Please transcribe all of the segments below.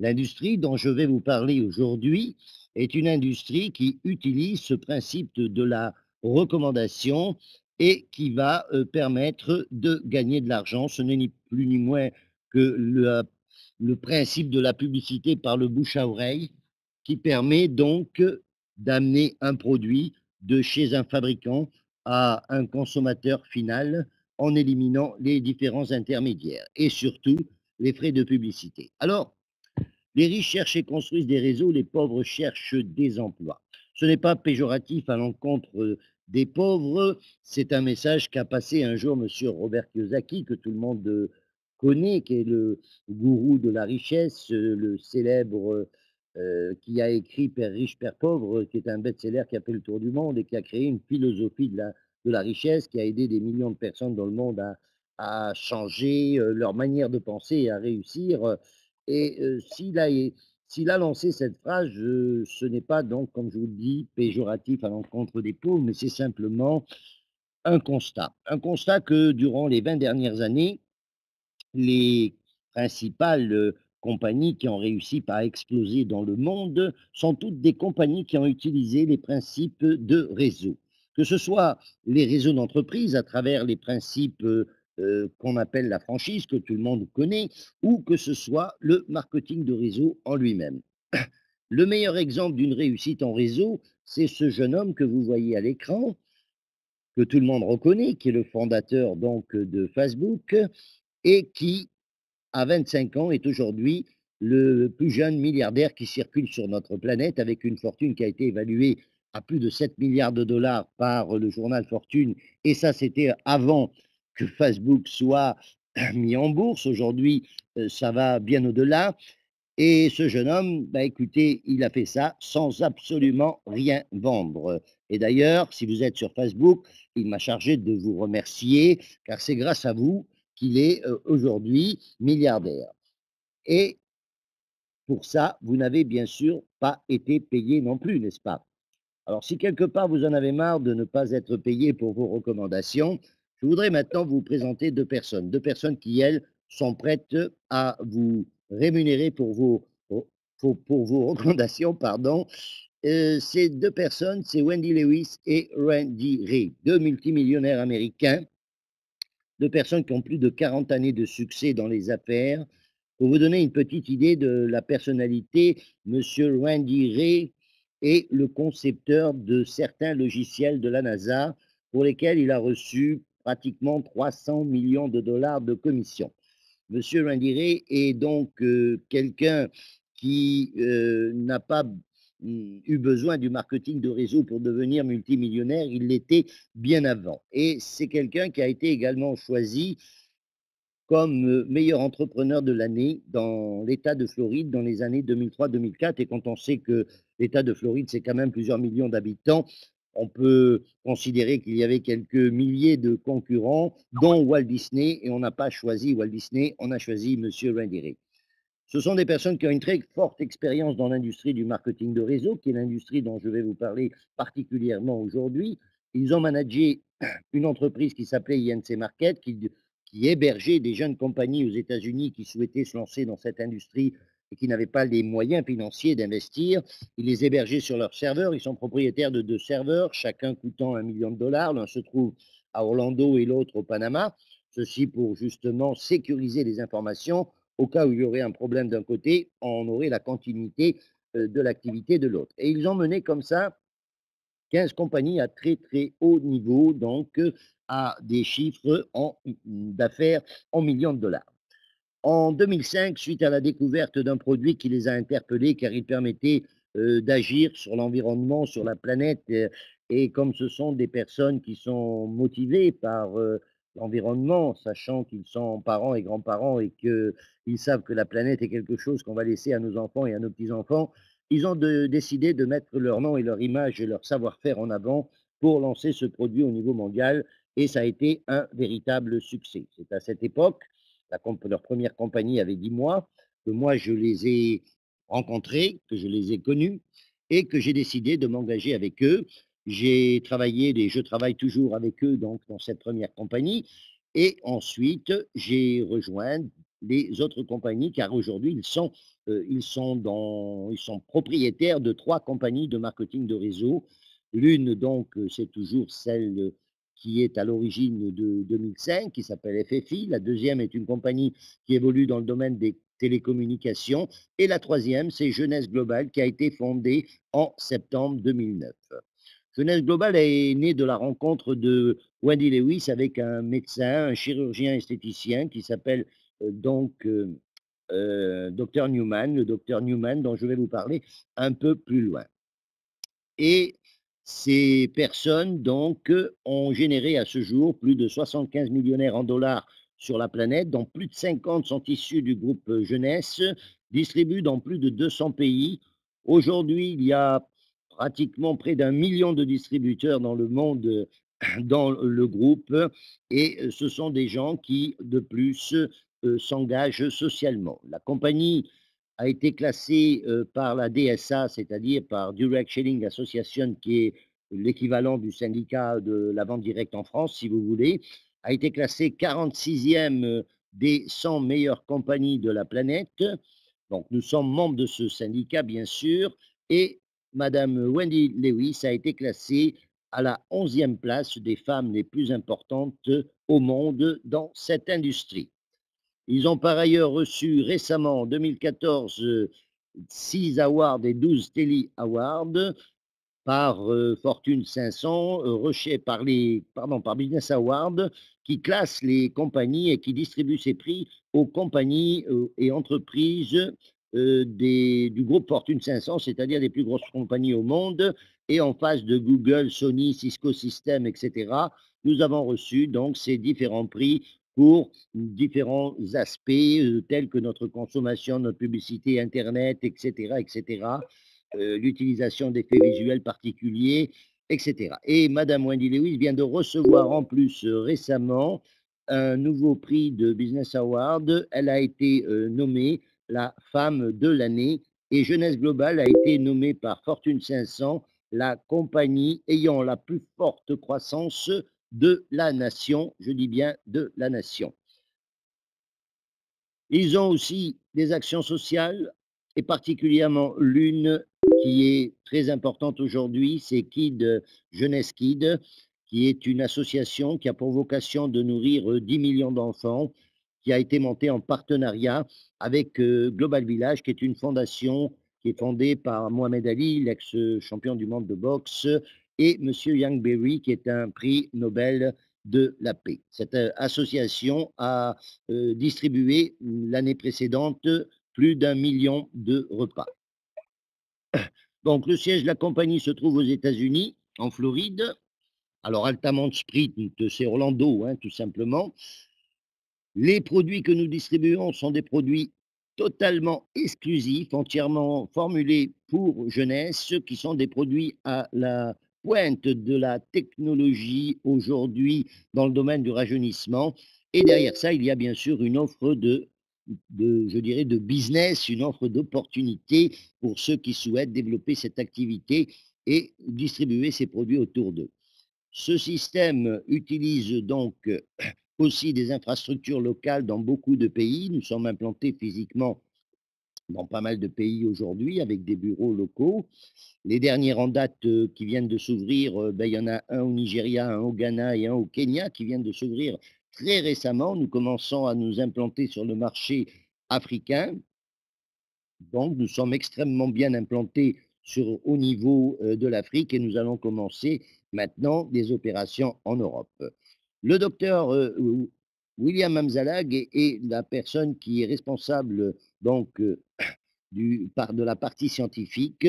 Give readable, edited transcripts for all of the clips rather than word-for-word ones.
L'industrie dont je vais vous parler aujourd'hui est une industrie qui utilise ce principe de la recommandation et qui va permettre de gagner de l'argent. Ce n'est ni plus ni moins que le principe de la publicité par le bouche à oreille qui permet donc d'amener un produit de chez un fabricant à un consommateur final en éliminant les différents intermédiaires et surtout les frais de publicité. Alors, les riches cherchent et construisent des réseaux, les pauvres cherchent des emplois. Ce n'est pas péjoratif à l'encontre des pauvres, c'est un message qu'a passé un jour M. Robert Kiyosaki, que tout le monde connaît, qui est le gourou de la richesse, le célèbre qui a écrit Père riche, Père pauvre, qui est un best-seller qui a fait le tour du monde et qui a créé une philosophie de la richesse qui a aidé des millions de personnes dans le monde à changer leur manière de penser et à réussir. Et s'il a lancé cette phrase, ce n'est pas donc, comme je vous le dis, péjoratif à l'encontre des pauvres, mais c'est simplement un constat. Un constat que durant les 20 dernières années, les principales compagnies qui ont réussi par exploser dans le monde sont toutes des compagnies qui ont utilisé les principes de réseau. Que ce soit les réseaux d'entreprise à travers les principes qu'on appelle la franchise, que tout le monde connaît, ou que ce soit le marketing de réseau en lui-même. Le meilleur exemple d'une réussite en réseau, c'est ce jeune homme que vous voyez à l'écran, que tout le monde reconnaît, qui est le fondateur donc de Facebook et qui à 25 ans, est aujourd'hui le plus jeune milliardaire qui circule sur notre planète, avec une fortune qui a été évaluée à plus de 7 milliards de dollars par le journal Fortune. Et ça, c'était avant que Facebook soit mis en bourse. Aujourd'hui, ça va bien au-delà. Et ce jeune homme, bah, écoutez, il a fait ça sans absolument rien vendre. Et d'ailleurs, si vous êtes sur Facebook, il m'a chargé de vous remercier, car c'est grâce à vous qu'il est aujourd'hui milliardaire. Et pour ça, vous n'avez bien sûr pas été payé non plus, n'est-ce pas? Alors, si quelque part vous en avez marre de ne pas être payé pour vos recommandations, je voudrais maintenant vous présenter deux personnes qui, elles, sont prêtes à vous rémunérer pour vos recommandations, pardon. Ces deux personnes, c'est Wendy Lewis et Randy Ray, deux multimillionnaires américains, deux personnes qui ont plus de 40 années de succès dans les affaires. Pour vous donner une petite idée de la personnalité, Monsieur Randy Ray est le concepteur de certains logiciels de la NASA pour lesquels il a reçu pratiquement 300 millions de dollars de commission. Monsieur Randy Ray est donc quelqu'un qui n'a pas eu besoin du marketing de réseau pour devenir multimillionnaire, il l'était bien avant. Et c'est quelqu'un qui a été également choisi comme meilleur entrepreneur de l'année dans l'État de Floride dans les années 2003-2004. Et quand on sait que l'État de Floride, c'est quand même plusieurs millions d'habitants, on peut considérer qu'il y avait quelques milliers de concurrents, dont Walt Disney, et on n'a pas choisi Walt Disney, on a choisi Monsieur Randy Ray. Ce sont des personnes qui ont une très forte expérience dans l'industrie du marketing de réseau, qui est l'industrie dont je vais vous parler particulièrement aujourd'hui. Ils ont managé une entreprise qui s'appelait INC Market, qui hébergeait des jeunes compagnies aux États-Unis qui souhaitaient se lancer dans cette industrie et qui n'avaient pas les moyens financiers d'investir. Ils les hébergeaient sur leurs serveurs. Ils sont propriétaires de deux serveurs, chacun coûtant 1 million de dollars. L'un se trouve à Orlando et l'autre au Panama. Ceci pour justement sécuriser les informations au cas où il y aurait un problème d'un côté, on aurait la continuité de l'activité de l'autre. Et ils ont mené comme ça 15 compagnies à très très haut niveau, donc à des chiffres d'affaires en millions de dollars. En 2005, suite à la découverte d'un produit qui les a interpellés car il permettait d'agir sur l'environnement, sur la planète, et comme ce sont des personnes qui sont motivées par l'environnement, sachant qu'ils sont parents et grands-parents et qu'ils savent que la planète est quelque chose qu'on va laisser à nos enfants et à nos petits-enfants, ils ont décidé de mettre leur nom et leur image et leur savoir-faire en avant pour lancer ce produit au niveau mondial et ça a été un véritable succès. C'est à cette époque leur première compagnie avait 10 mois, que moi je les ai rencontrés, que je les ai connus et que j'ai décidé de m'engager avec eux. J'ai travaillé, et je travaille toujours avec eux donc dans cette première compagnie. Et ensuite, j'ai rejoint les autres compagnies, car aujourd'hui, ils sont propriétaires de 3 compagnies de marketing de réseau. L'une donc, c'est toujours celle, qui est à l'origine de 2005, qui s'appelle FFI. La deuxième est une compagnie qui évolue dans le domaine des télécommunications et la troisième, c'est Jeunesse Global, qui a été fondée en septembre 2009. Jeunesse Global est née de la rencontre de Wendy Lewis avec un médecin, un chirurgien esthéticien qui s'appelle Dr Newman, le docteur Newman dont je vais vous parler un peu plus loin. Et ces personnes, donc, ont généré à ce jour plus de 75 millionnaires en dollars sur la planète, dont plus de 50 sont issus du groupe Jeunesse, distribués dans plus de 200 pays. Aujourd'hui, il y a pratiquement près d'un million de distributeurs dans le monde, dans le groupe, et ce sont des gens qui, de plus, s'engagent socialement. La compagnie a été classé par la DSA, c'est-à-dire par Direct Selling Association, qui est l'équivalent du syndicat de la vente directe en France, si vous voulez, a été classé 46e des 100 meilleures compagnies de la planète. Donc, nous sommes membres de ce syndicat, bien sûr, et Madame Wendy Lewis a été classée à la 11e place des femmes les plus importantes au monde dans cette industrie. Ils ont par ailleurs reçu récemment, en 2014, 6 awards et 12 Telly Awards par Fortune 500, par Business Award, qui classe les compagnies et qui distribue ces prix aux compagnies et entreprises du groupe Fortune 500, c'est-à-dire les plus grosses compagnies au monde. Et en face de Google, Sony, Cisco Systems, etc., nous avons reçu donc ces différents prix pour différents aspects tels que notre consommation, notre publicité Internet, etc., etc., l'utilisation d'effets visuels particuliers, etc. Et Madame Wendy Lewis vient de recevoir en plus récemment un nouveau prix de Business Award. Elle a été nommée la femme de l'année et Jeunesse Global a été nommée par Fortune 500 la compagnie ayant la plus forte croissance de la nation, je dis bien de la nation. Ils ont aussi des actions sociales, et particulièrement l'une qui est très importante aujourd'hui, c'est Jeunesse Kid, qui est une association qui a pour vocation de nourrir 10 millions d'enfants, qui a été montée en partenariat avec Global Village, qui est une fondation qui est fondée par Mohamed Ali, l'ex-champion du monde de boxe, et M. Young Berry, qui est un prix Nobel de la paix. Cette association a distribué l'année précédente plus d'1 million de repas. Donc, le siège de la compagnie se trouve aux États-Unis, en Floride. Alors, Altamont Sprint, c'est Orlando, hein, tout simplement. Les produits que nous distribuons sont des produits totalement exclusifs, entièrement formulés pour jeunesse, qui sont des produits à la pointe de la technologie aujourd'hui dans le domaine du rajeunissement. Et derrière ça, il y a bien sûr une offre je dirais, de business, une offre d'opportunité pour ceux qui souhaitent développer cette activité et distribuer ces produits autour d'eux. Ce système utilise donc aussi des infrastructures locales dans beaucoup de pays. Nous sommes implantés physiquement dans pas mal de pays aujourd'hui avec des bureaux locaux. Les dernières en date qui viennent de s'ouvrir, il y en a un au Nigeria, un au Ghana et un au Kenya qui viennent de s'ouvrir très récemment. Nous commençons à nous implanter sur le marché africain. Donc, nous sommes extrêmement bien implantés au niveau de l'Afrique et nous allons commencer maintenant des opérations en Europe. Le docteur William Amzalag est la personne qui est responsable donc de la partie scientifique.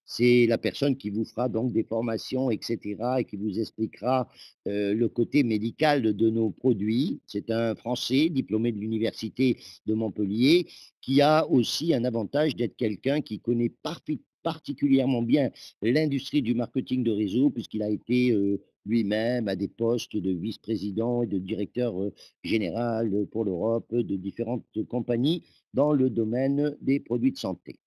C'est la personne qui vous fera donc des formations, etc., et qui vous expliquera le côté médical de nos produits. C'est un Français diplômé de l'Université de Montpellier qui a aussi un avantage d'être quelqu'un qui connaît particulièrement bien l'industrie du marketing de réseau, puisqu'il a été lui-même à des postes de vice-président et de directeur général pour l'Europe de différentes compagnies dans le domaine des produits de santé.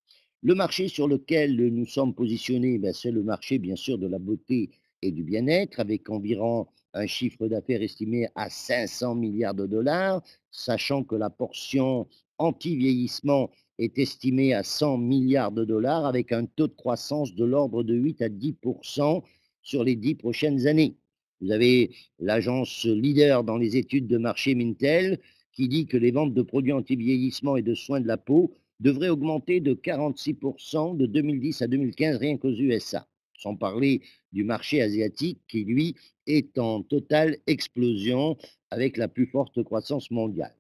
Le marché sur lequel nous sommes positionnés, c'est le marché bien sûr de la beauté et du bien-être, avec environ un chiffre d'affaires estimé à 500 milliards de dollars, sachant que la portion anti-vieillissement est estimée à 100 milliards de dollars, avec un taux de croissance de l'ordre de 8 à 10% sur les 10 prochaines années. Vous avez l'agence leader dans les études de marché Mintel qui dit que les ventes de produits anti-vieillissement et de soins de la peau devraient augmenter de 46% de 2010 à 2015 rien qu'aux USA, sans parler du marché asiatique qui, lui, est en totale explosion avec la plus forte croissance mondiale.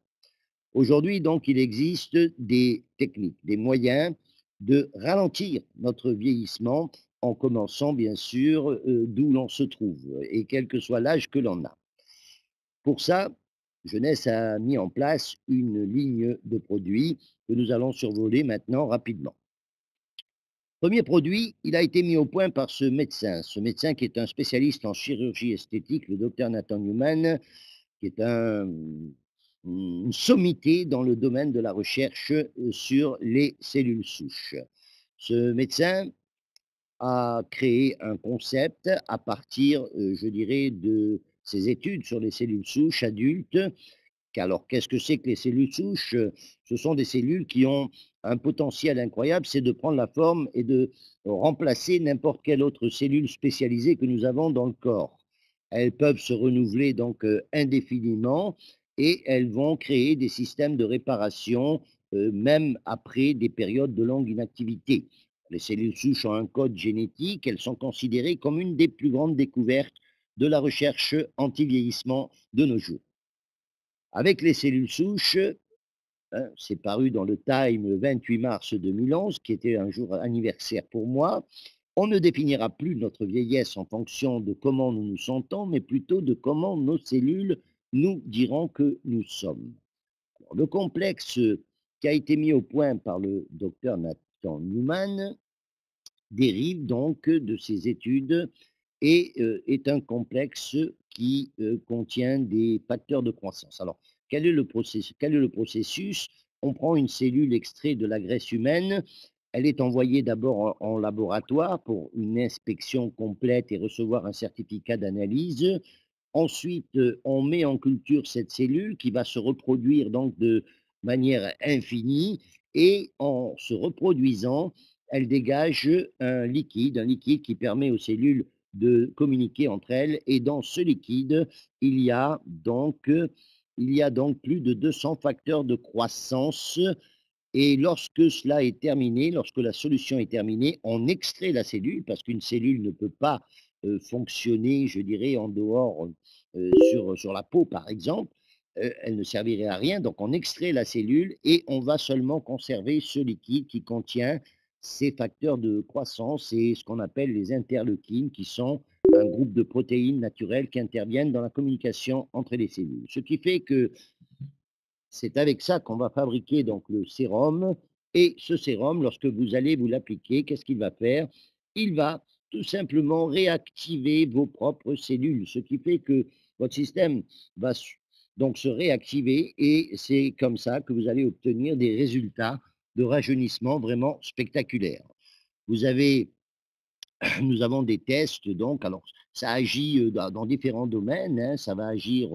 Aujourd'hui, donc, il existe des techniques, des moyens de ralentir notre vieillissement en commençant, bien sûr, d'où l'on se trouve et quel que soit l'âge que l'on a. Pour ça, Jeunesse a mis en place une ligne de produits que nous allons survoler maintenant rapidement. Premier produit, il a été mis au point par ce médecin qui est un spécialiste en chirurgie esthétique, le docteur Nathan Newman, qui est une sommité dans le domaine de la recherche sur les cellules souches. Ce médecin a créé un concept à partir, je dirais, de ses études sur les cellules souches adultes. Alors, qu'est-ce que c'est que les cellules souches? Ce sont des cellules qui ont un potentiel incroyable, c'est de prendre la forme et de remplacer n'importe quelle autre cellule spécialisée que nous avons dans le corps. Elles peuvent se renouveler donc indéfiniment et elles vont créer des systèmes de réparation même après des périodes de longue inactivité. Les cellules souches ont un code génétique, elles sont considérées comme une des plus grandes découvertes de la recherche anti-vieillissement de nos jours. Avec les cellules souches, hein, c'est paru dans le Time le 28 mars 2011, qui était un jour anniversaire pour moi. On ne définira plus notre vieillesse en fonction de comment nous nous sentons, mais plutôt de comment nos cellules nous diront que nous sommes. Alors, le complexe qui a été mis au point par le docteur Nathan Newman dérive donc de ces études et est un complexe qui contient des facteurs de croissance. Alors, quel est le processus? On prend une cellule extraite de la graisse humaine, elle est envoyée d'abord en laboratoire pour une inspection complète et recevoir un certificat d'analyse. Ensuite, on met en culture cette cellule qui va se reproduire donc de manière infinie et en se reproduisant, elle dégage un liquide qui permet aux cellules de communiquer entre elles et dans ce liquide, il y a donc, heu, il y a donc plus de 200 facteurs de croissance et lorsque cela est terminé, lorsque la solution est terminée, on extrait la cellule parce qu'une cellule ne peut pas, fonctionner, je dirais, en dehors, sur la peau, par exemple. Elle ne servirait à rien, donc on extrait la cellule et on va seulement conserver ce liquide qui contient ces facteurs de croissance et ce qu'on appelle les interleukines, qui sont un groupe de protéines naturelles qui interviennent dans la communication entre les cellules. Ce qui fait que c'est avec ça qu'on va fabriquer donc le sérum et ce sérum, lorsque vous allez vous l'appliquer, qu'est-ce qu'il va faire? Il va tout simplement réactiver vos propres cellules, ce qui fait que votre système va donc se réactiver et c'est comme ça que vous allez obtenir des résultats de rajeunissement vraiment spectaculaires. Vous avez nous avons des tests donc, alors ça agit, dans différents domaines, hein. Ça va agir,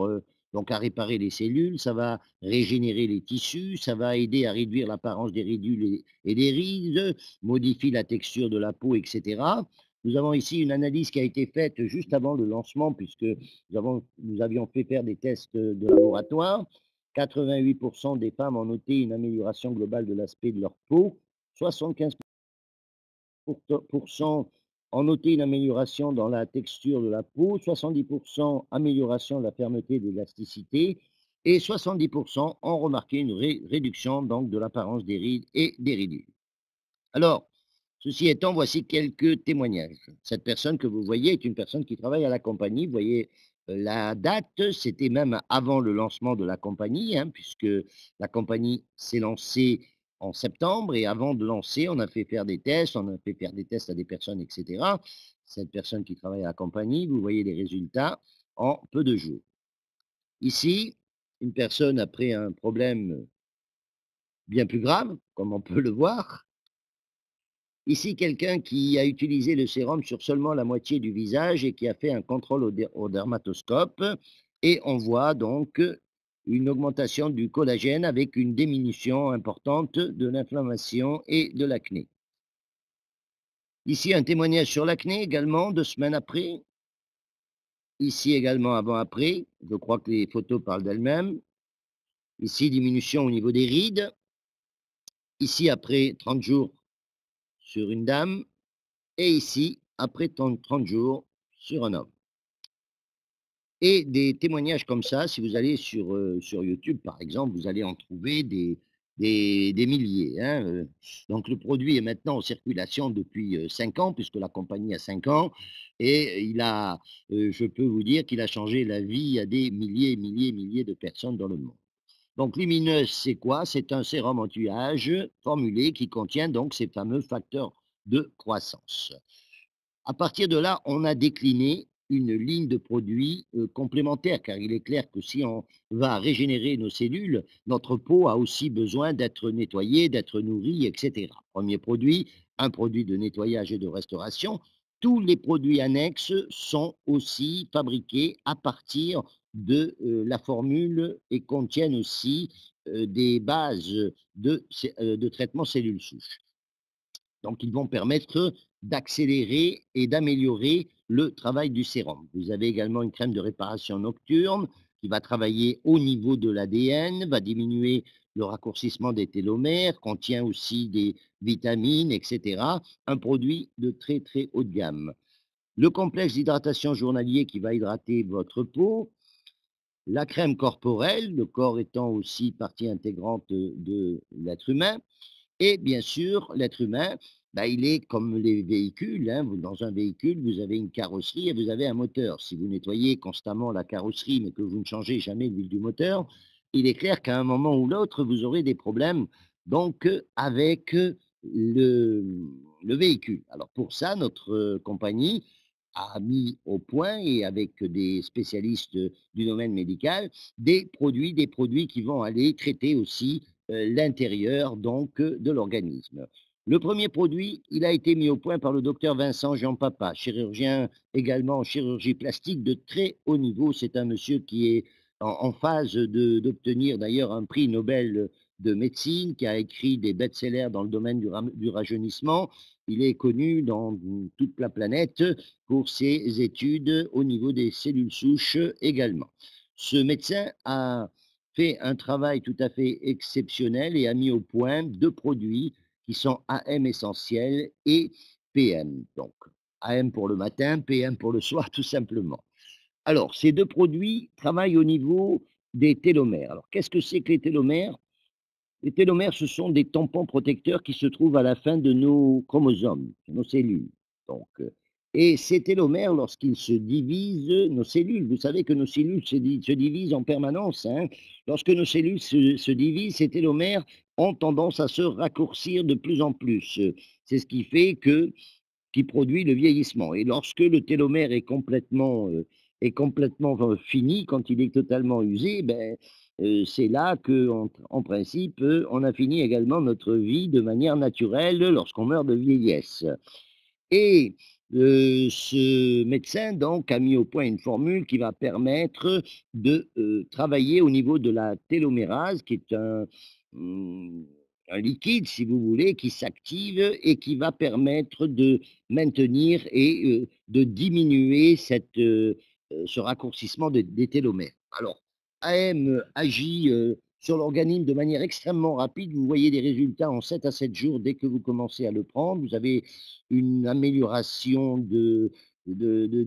donc à réparer les cellules, ça va régénérer les tissus, ça va aider à réduire l'apparence des ridules et des rides, modifie la texture de la peau et cetera. Nous avons ici une analyse qui a été faite juste avant le lancement puisque nous avions fait faire des tests, de laboratoire. 88 des femmes ont noté une amélioration globale de l'aspect de leur peau, 75 ont noté une amélioration dans la texture de la peau, 70% amélioration de la fermeté et de l'élasticité et 70% ont remarqué une réduction donc de l'apparence des rides et des ridules. Alors, ceci étant, voici quelques témoignages. Cette personne que vous voyez est une personne qui travaille à la compagnie. Vous voyez la date, c'était même avant le lancement de la compagnie, hein, puisque la compagnie s'est lancée en septembre et avant de lancer, on a fait faire des tests, on a fait faire des tests à des personnes, etc. Cette personne qui travaille à la compagnie, vous voyez les résultats en peu de jours. Ici, une personne après un problème bien plus grave, comme on peut le voir, Ici, quelqu'un qui a utilisé le sérum sur seulement la moitié du visage et qui a fait un contrôle au dermatoscope et on voit donc une augmentation du collagène avec une diminution importante de l'inflammation et de l'acné. Ici, un témoignage sur l'acné également, 2 semaines après. Ici également avant-après. Je crois que les photos parlent d'elles-mêmes. Ici, diminution au niveau des rides. Ici, après 30 jours sur une dame. Et ici, après 30 jours sur un homme. Et des témoignages comme ça, si vous allez sur YouTube, par exemple, vous allez en trouver des milliers, hein, donc le produit est maintenant en circulation depuis, 5 ans, puisque la compagnie a 5 ans et il a, je peux vous dire qu'il a changé la vie à des milliers, milliers, milliers de personnes dans le monde. Donc Lumineuse, c'est quoi? C'est un sérum anti-âge formulé qui contient donc ces fameux facteurs de croissance. À partir de là, on a décliné une ligne de produits, complémentaires, car il est clair que si on va régénérer nos cellules, notre peau a aussi besoin d'être nettoyée, d'être nourrie et cetera. 1er produit, un produit de nettoyage et de restauration. Tous les produits annexes sont aussi fabriqués à partir de, la formule et contiennent aussi, des bases, de traitement cellules souches. Donc, ils vont permettre d'accélérer et d'améliorer le travail du sérum. Vous avez également une crème de réparation nocturne qui va travailler au niveau de l'ADN, va diminuer le raccourcissement des télomères, contient aussi des vitamines, etc. Un produit de très très haut de gamme. Le complexe d'hydratation journalier qui va hydrater votre peau, la crème corporelle, le corps étant aussi partie intégrante de l'être humain, et bien sûr, l'être humain, bah, il est comme les véhicules, hein. Dans un véhicule, vous avez une carrosserie et vous avez un moteur. Si vous nettoyez constamment la carrosserie, mais que vous ne changez jamais l'huile du moteur, il est clair qu'à un moment ou l'autre, vous aurez des problèmes donc avec le, le véhicule. Alors pour ça, notre compagnie a mis au point, et avec des spécialistes du domaine médical, des produits qui vont aller traiter aussi l'intérieur donc de l'organisme. Le premier produit, il a été mis au point par le docteur Vincent Jean Papa, chirurgien également en chirurgie plastique de très haut niveau. C'est un monsieur qui est en phase d'obtenir d'ailleurs un prix Nobel de médecine, qui a écrit des best-sellers dans le domaine du rajeunissement. Il est connu dans toute la planète pour ses études au niveau des cellules souches également. Ce médecin a fait un travail tout à fait exceptionnel et a mis au point 2 produits qui sont AM essentiels et PM. Donc, AM pour le matin, PM pour le soir, tout simplement. Alors, ces 2 produits travaillent au niveau des télomères. Alors, qu'est-ce que c'est que les télomères? Les télomères, ce sont des tampons protecteurs qui se trouvent à la fin de nos chromosomes, de nos cellules. Donc, et ces télomères, lorsqu'ils se divisent, nos cellules, vous savez que nos cellules se divisent en permanence, hein. Lorsque nos cellules se divisent, ces télomères ont tendance à se raccourcir de plus en plus. C'est ce qui fait que qui produit le vieillissement. Et lorsque le télomère est complètement fini, quand il est totalement usé, ben, c'est là que, en principe, on a fini également notre vie de manière naturelle lorsqu'on meurt de vieillesse. Et ce médecin donc a mis au point une formule qui va permettre de, travailler au niveau de la télomérase, qui est mmh, un liquide, si vous voulez, qui s'active et qui va permettre de maintenir et de diminuer ce raccourcissement des télomères. Alors, AM agit, sur l'organisme de manière extrêmement rapide. Vous voyez des résultats en 7 à 7 jours dès que vous commencez à le prendre. Vous avez une amélioration de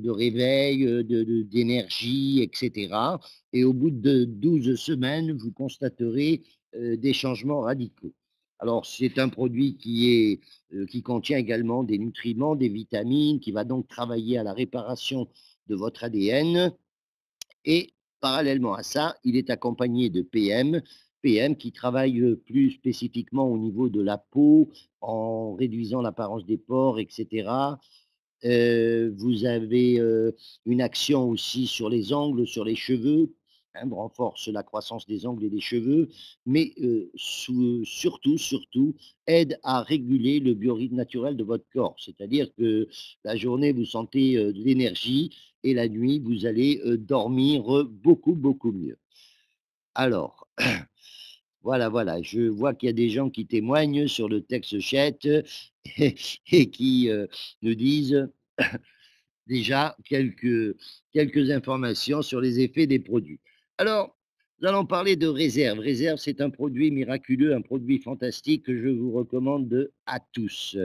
réveil, d'énergie, et cetera, et au bout de 12 semaines, vous constaterez, des changements radicaux. Alors, c'est un produit qui contient également des nutriments, des vitamines, qui va donc travailler à la réparation de votre ADN, et parallèlement à ça, il est accompagné de PM, PM qui travaille, plus spécifiquement au niveau de la peau, en réduisant l'apparence des pores, et cetera. Vous avez, une action aussi sur les ongles, sur les cheveux. hein, renforce la croissance des ongles et des cheveux, mais surtout, aide à réguler le biorhythme naturel de votre corps. C'est-à-dire que la journée, vous sentez de l'énergie et la nuit, vous allez dormir beaucoup mieux. Alors, voilà, je vois qu'il y a des gens qui témoignent sur le texte chat et qui nous disent déjà quelques informations sur les effets des produits. Alors, nous allons parler de Réserve. Réserve, c'est un produit miraculeux, un produit fantastique que je vous recommande à tous.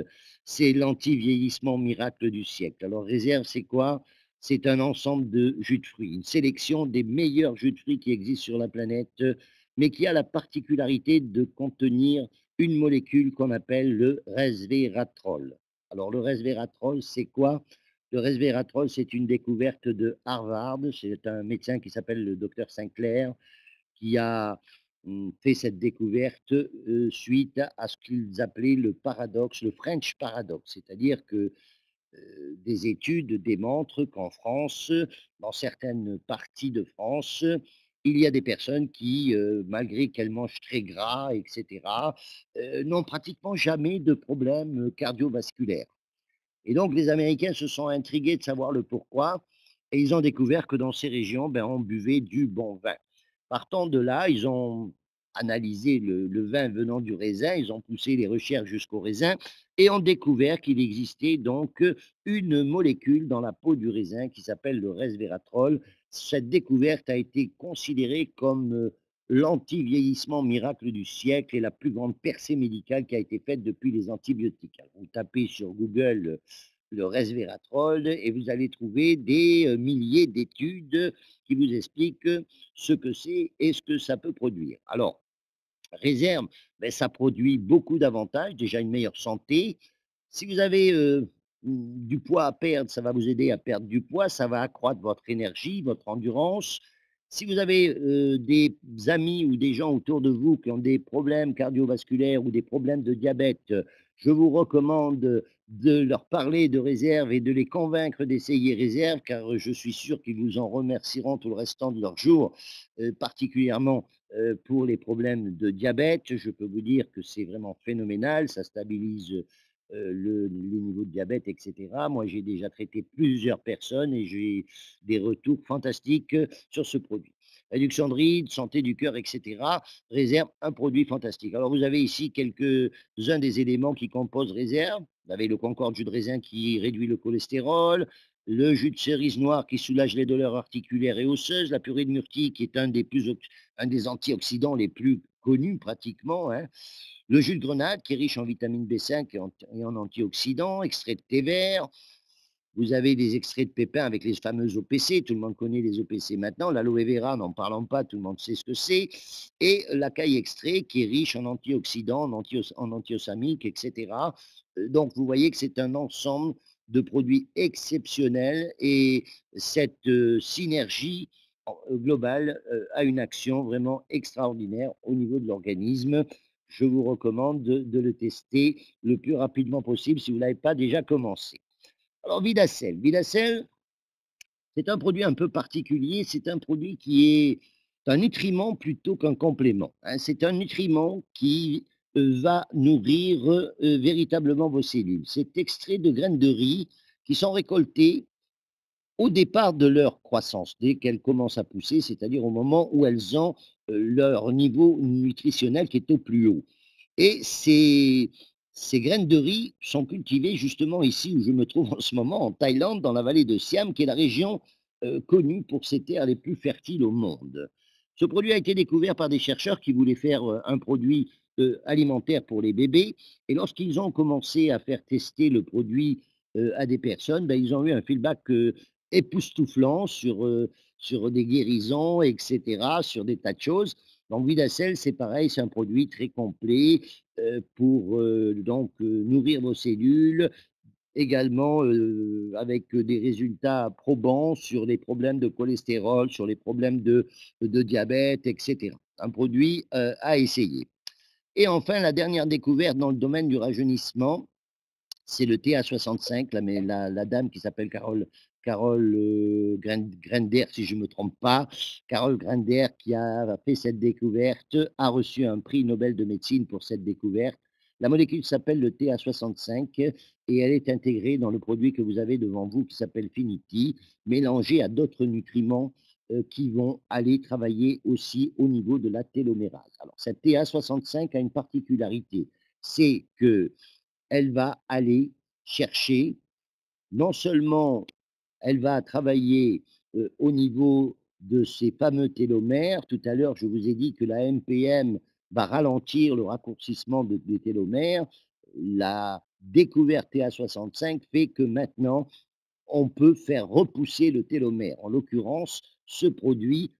C'est l'anti-vieillissement miracle du siècle. Alors, Réserve, c'est quoi? C'est un ensemble de jus de fruits, une sélection des meilleurs jus de fruits qui existent sur la planète, mais qui a la particularité de contenir une molécule qu'on appelle le resveratrol. Alors, le resveratrol, c'est quoi? Le resveratrol, c'est une découverte de Harvard. C'est un médecin qui s'appelle le docteur Sinclair qui a fait cette découverte suite à ce qu'ils appelaient le paradoxe, le French paradoxe. C'est-à-dire que des études démontrent qu'en France, dans certaines parties de France, il y a des personnes qui, malgré qu'elles mangent très gras, etc., n'ont pratiquement jamais de problème cardiovasculaire. Et donc, les Américains se sont intrigués de savoir le pourquoi et ils ont découvert que dans ces régions, ben, on buvait du bon vin. Partant de là, ils ont analysé le vin venant du raisin, ils ont poussé les recherches jusqu'au raisin et ont découvert qu'il existait donc une molécule dans la peau du raisin qui s'appelle le resveratrol. Cette découverte a été considérée comme l'anti-vieillissement miracle du siècle et la plus grande percée médicale qui a été faite depuis les antibiotiques. Alors, vous tapez sur Google le resveratrol et vous allez trouver des milliers d'études qui vous expliquent ce que c'est et ce que ça peut produire. Alors, Réserve, ben, ça produit beaucoup d'avantages, déjà une meilleure santé. Si vous avez du poids à perdre, ça va vous aider à perdre du poids, ça va accroître votre énergie, votre endurance. Si vous avez des amis ou des gens autour de vous qui ont des problèmes cardiovasculaires ou des problèmes de diabète, je vous recommande de leur parler de Réserve et de les convaincre d'essayer Réserve, car je suis sûr qu'ils vous en remercieront tout le restant de leur jour, particulièrement pour les problèmes de diabète. Je peux vous dire que c'est vraiment phénoménal, ça stabilise les niveaux de diabète, etc. Moi, j'ai déjà traité plusieurs personnes et j'ai des retours fantastiques sur ce produit. Réduction de rides, santé du cœur, etc. Réserve, un produit fantastique. Alors, vous avez ici quelques-uns des éléments qui composent Réserve. Vous avez le Concorde jus de raisin qui réduit le cholestérol, le jus de cerise noire qui soulage les douleurs articulaires et osseuses, la purée de myrtille qui est un des antioxydants les plus connus pratiquement, hein. Le jus de grenade qui est riche en vitamine B5 et en antioxydants, extrait de thé vert. Vous avez des extraits de pépins avec les fameux OPC, tout le monde connaît les OPC maintenant. L'aloe vera, n'en parlons pas, tout le monde sait ce que c'est. Et l'acaille extrait qui est riche en antioxydants, en antiosamiques, etc. Donc vous voyez que c'est un ensemble de produits exceptionnels et cette synergie globale a une action vraiment extraordinaire au niveau de l'organisme. Je vous recommande de le tester le plus rapidement possible si vous ne l'avez pas déjà commencé. Alors, Vidacel. Vidacel, c'est un produit un peu particulier. C'est un produit qui est un nutriment plutôt qu'un complément, hein. C'est un nutriment qui va nourrir véritablement vos cellules. C'est extrait de graines de riz qui sont récoltées au départ de leur croissance, dès qu'elles commencent à pousser, c'est-à-dire au moment où elles ont leur niveau nutritionnel qui est au plus haut. Et ces graines de riz sont cultivées justement ici où je me trouve en ce moment, en Thaïlande, dans la vallée de Siam, qui est la région connue pour ses terres les plus fertiles au monde. Ce produit a été découvert par des chercheurs qui voulaient faire un produit alimentaire pour les bébés. Et lorsqu'ils ont commencé à faire tester le produit à des personnes, ben, ils ont eu un feedback époustouflant sur des guérisons, etc., sur des tas de choses. Donc, Vidacel, c'est pareil, c'est un produit très complet pour donc nourrir vos cellules, également avec des résultats probants sur les problèmes de cholestérol, sur les problèmes de diabète, etc. Un produit à essayer. Et enfin, la dernière découverte dans le domaine du rajeunissement, c'est le TA65, la dame qui s'appelle Carole Carole Grender, si je ne me trompe pas. Carole Grender, qui a fait cette découverte, a reçu un prix Nobel de médecine pour cette découverte. La molécule s'appelle le TA65 et elle est intégrée dans le produit que vous avez devant vous qui s'appelle Finity, mélangé à d'autres nutriments qui vont aller travailler aussi au niveau de la télomérase. Alors, cette TA65 a une particularité, c'est qu'elle va aller chercher non seulement elle va travailler au niveau de ces fameux télomères. Tout à l'heure, je vous ai dit que la MPM va ralentir le raccourcissement des télomères. La découverte TA65 fait que maintenant, on peut faire repousser le télomère. En l'occurrence, ce produit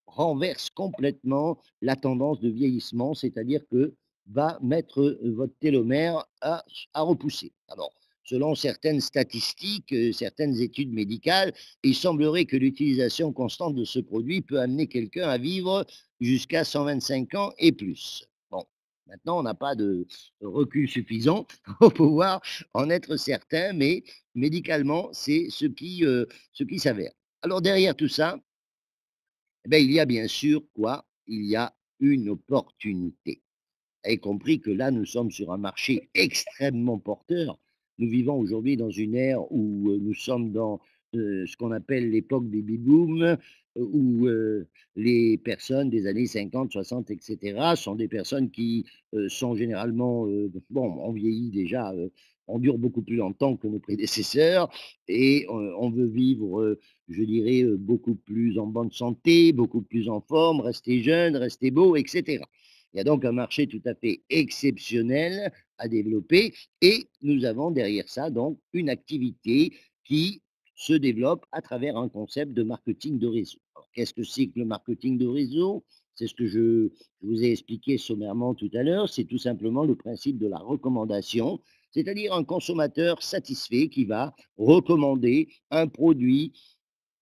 renverse complètement la tendance de vieillissement, c'est-à-dire que va mettre votre télomère à repousser. Alors, selon certaines statistiques, certaines études médicales, il semblerait que l'utilisation constante de ce produit peut amener quelqu'un à vivre jusqu'à 125 ans et plus. Bon, maintenant, on n'a pas de recul suffisant pour pouvoir en être certain, mais médicalement, c'est ce qui s'avère. Alors derrière tout ça, eh ben, il y a bien sûr quoi? Il y a une opportunité. Vous avez compris que là, nous sommes sur un marché extrêmement porteur. Nous vivons aujourd'hui dans une ère où nous sommes dans ce qu'on appelle l'époque baby boom, où les personnes des années 50, 60, etc., sont des personnes qui sont généralement, bon, on vieillit déjà, on dure beaucoup plus longtemps que nos prédécesseurs, et on veut vivre, je dirais, beaucoup plus en bonne santé, beaucoup plus en forme, rester jeune, rester beau, etc. Il y a donc un marché tout à fait exceptionnel à développer et nous avons derrière ça donc une activité qui se développe à travers un concept de marketing de réseau. Qu'est-ce que c'est que le marketing de réseau? C'est ce que je vous ai expliqué sommairement tout à l'heure. C'est tout simplement le principe de la recommandation, c'est-à-dire un consommateur satisfait qui va recommander un produit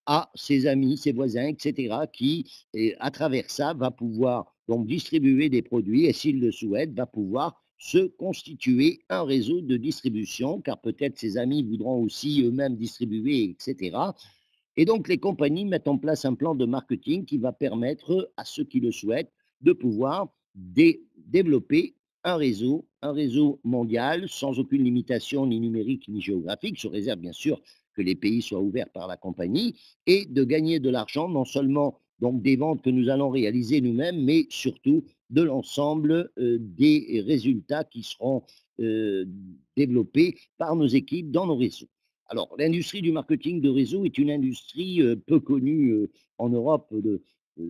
à ses amis, ses voisins, etc., qui, à travers ça, va pouvoir donc distribuer des produits et, s'il le souhaite, va pouvoir se constituer un réseau de distribution, car peut-être ses amis voudront aussi eux-mêmes distribuer, etc. Et donc, les compagnies mettent en place un plan de marketing qui va permettre à ceux qui le souhaitent de pouvoir développer un réseau mondial sans aucune limitation ni numérique ni géographique, sous réserve bien sûr que les pays soient ouverts par la compagnie, et de gagner de l'argent, non seulement donc des ventes que nous allons réaliser nous-mêmes, mais surtout de l'ensemble des résultats qui seront euh, développés par nos équipes dans nos réseaux. Alors, l'industrie du marketing de réseau est une industrie peu connue en Europe,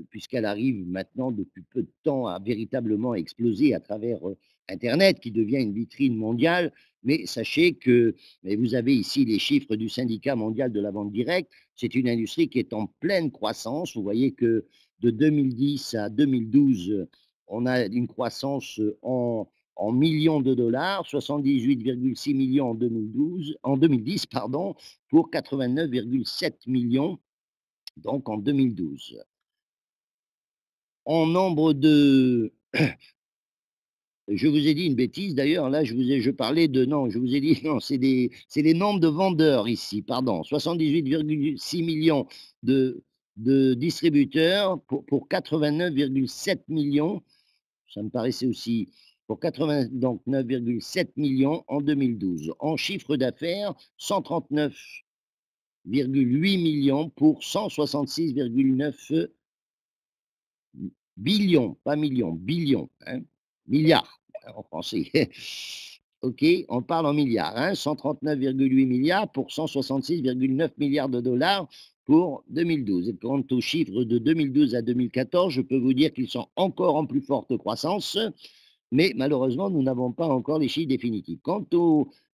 puisqu'elle arrive maintenant depuis peu de temps à véritablement exploser à travers Internet, qui devient une vitrine mondiale. Mais sachez que, mais vous avez ici les chiffres du syndicat mondial de la vente directe, c'est une industrie qui est en pleine croissance. Vous voyez que de 2010 à 2012, on a une croissance en millions de dollars, 78,6 millions en 2012, en 2010, pardon, pour 89,7 millions donc en 2012. En nombre de, je vous ai dit une bêtise d'ailleurs, là je parlais de, non, je vous ai dit, non, c'est les nombres de vendeurs ici, pardon, 78,6 millions de, de distributeurs pour 89,7 millions. Ça me paraissait aussi pour 89,7 millions en 2012. En chiffre d'affaires, 139,8 millions pour 166,9 billions, pas millions, billions, hein, milliards en français. OK, on parle en milliards, hein, 139,8 milliards pour 166,9 milliards de dollars pour 2012. Et quant aux chiffres de 2012 à 2014, je peux vous dire qu'ils sont encore en plus forte croissance, mais malheureusement, nous n'avons pas encore les chiffres définitifs.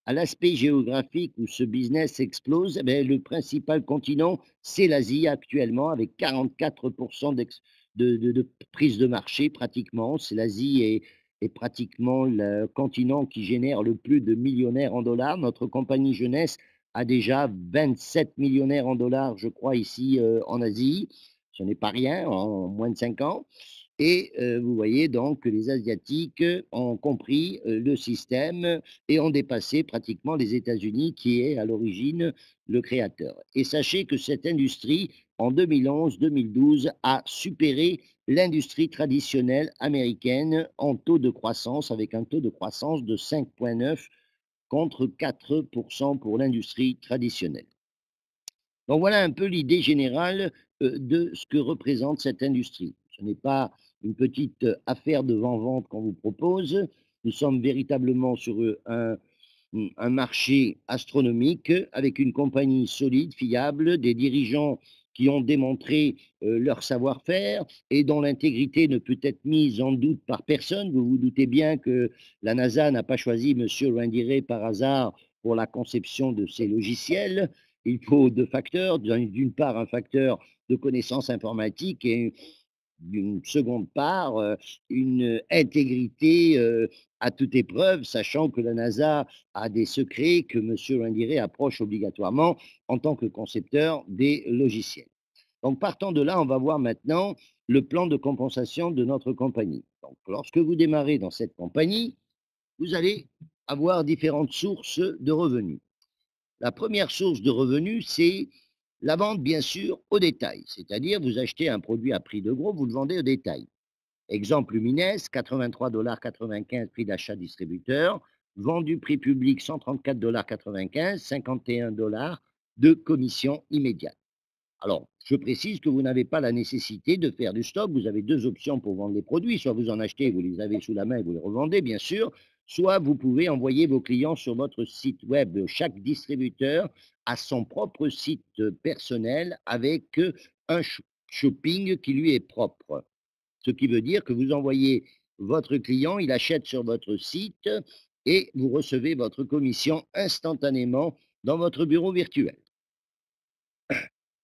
À l'aspect géographique où ce business explose, eh bien, le principal continent, c'est l'Asie actuellement, avec 44% de prise de marché pratiquement. L'Asie est pratiquement le continent qui génère le plus de millionnaires en dollars. Notre compagnie jeunesse a déjà 27 millionnaires en dollars, je crois, ici en Asie. Ce n'est pas rien en moins de 5 ans. Et vous voyez donc que les Asiatiques ont compris, le système et ont dépassé pratiquement les États-Unis qui est à l'origine le créateur. Et sachez que cette industrie, en 2011-2012, a supéré l'industrie traditionnelle américaine en taux de croissance, avec un taux de croissance de 5,9 contre 4 pour l'industrie traditionnelle. Donc voilà un peu l'idée générale de ce que représente cette industrie. Ce n'est pas une petite affaire de vent-vente qu'on vous propose. Nous sommes véritablement sur un marché astronomique avec une compagnie solide, fiable, des dirigeants qui ont démontré leur savoir-faire et dont l'intégrité ne peut être mise en doute par personne. Vous vous doutez bien que la NASA n'a pas choisi M. Loindiré par hasard pour la conception de ces logiciels. Il faut deux facteurs. D'une part, un facteur de connaissance informatique et d'une seconde part, une intégrité à toute épreuve, sachant que la NASA a des secrets que M. Lindiré approche obligatoirement en tant que concepteur des logiciels. Donc, partant de là, on va voir maintenant le plan de compensation de notre compagnie. Donc, lorsque vous démarrez dans cette compagnie, vous allez avoir différentes sources de revenus. La première source de revenus, c'est la vente, bien sûr, au détail. C'est-à-dire, vous achetez un produit à prix de gros, vous le vendez au détail. Exemple Lumines, 83,95 $ prix d'achat distributeur, vendu prix public 134,95 $, 51 $ de commission immédiate. Alors, je précise que vous n'avez pas la nécessité de faire du stock. Vous avez deux options pour vendre les produits. Soit vous en achetez, vous les avez sous la main et vous les revendez, bien sûr. Soit vous pouvez envoyer vos clients sur votre site web. Chaque distributeur a son propre site personnel avec un shopping qui lui est propre. Ce qui veut dire que vous envoyez votre client, il achète sur votre site et vous recevez votre commission instantanément dans votre bureau virtuel.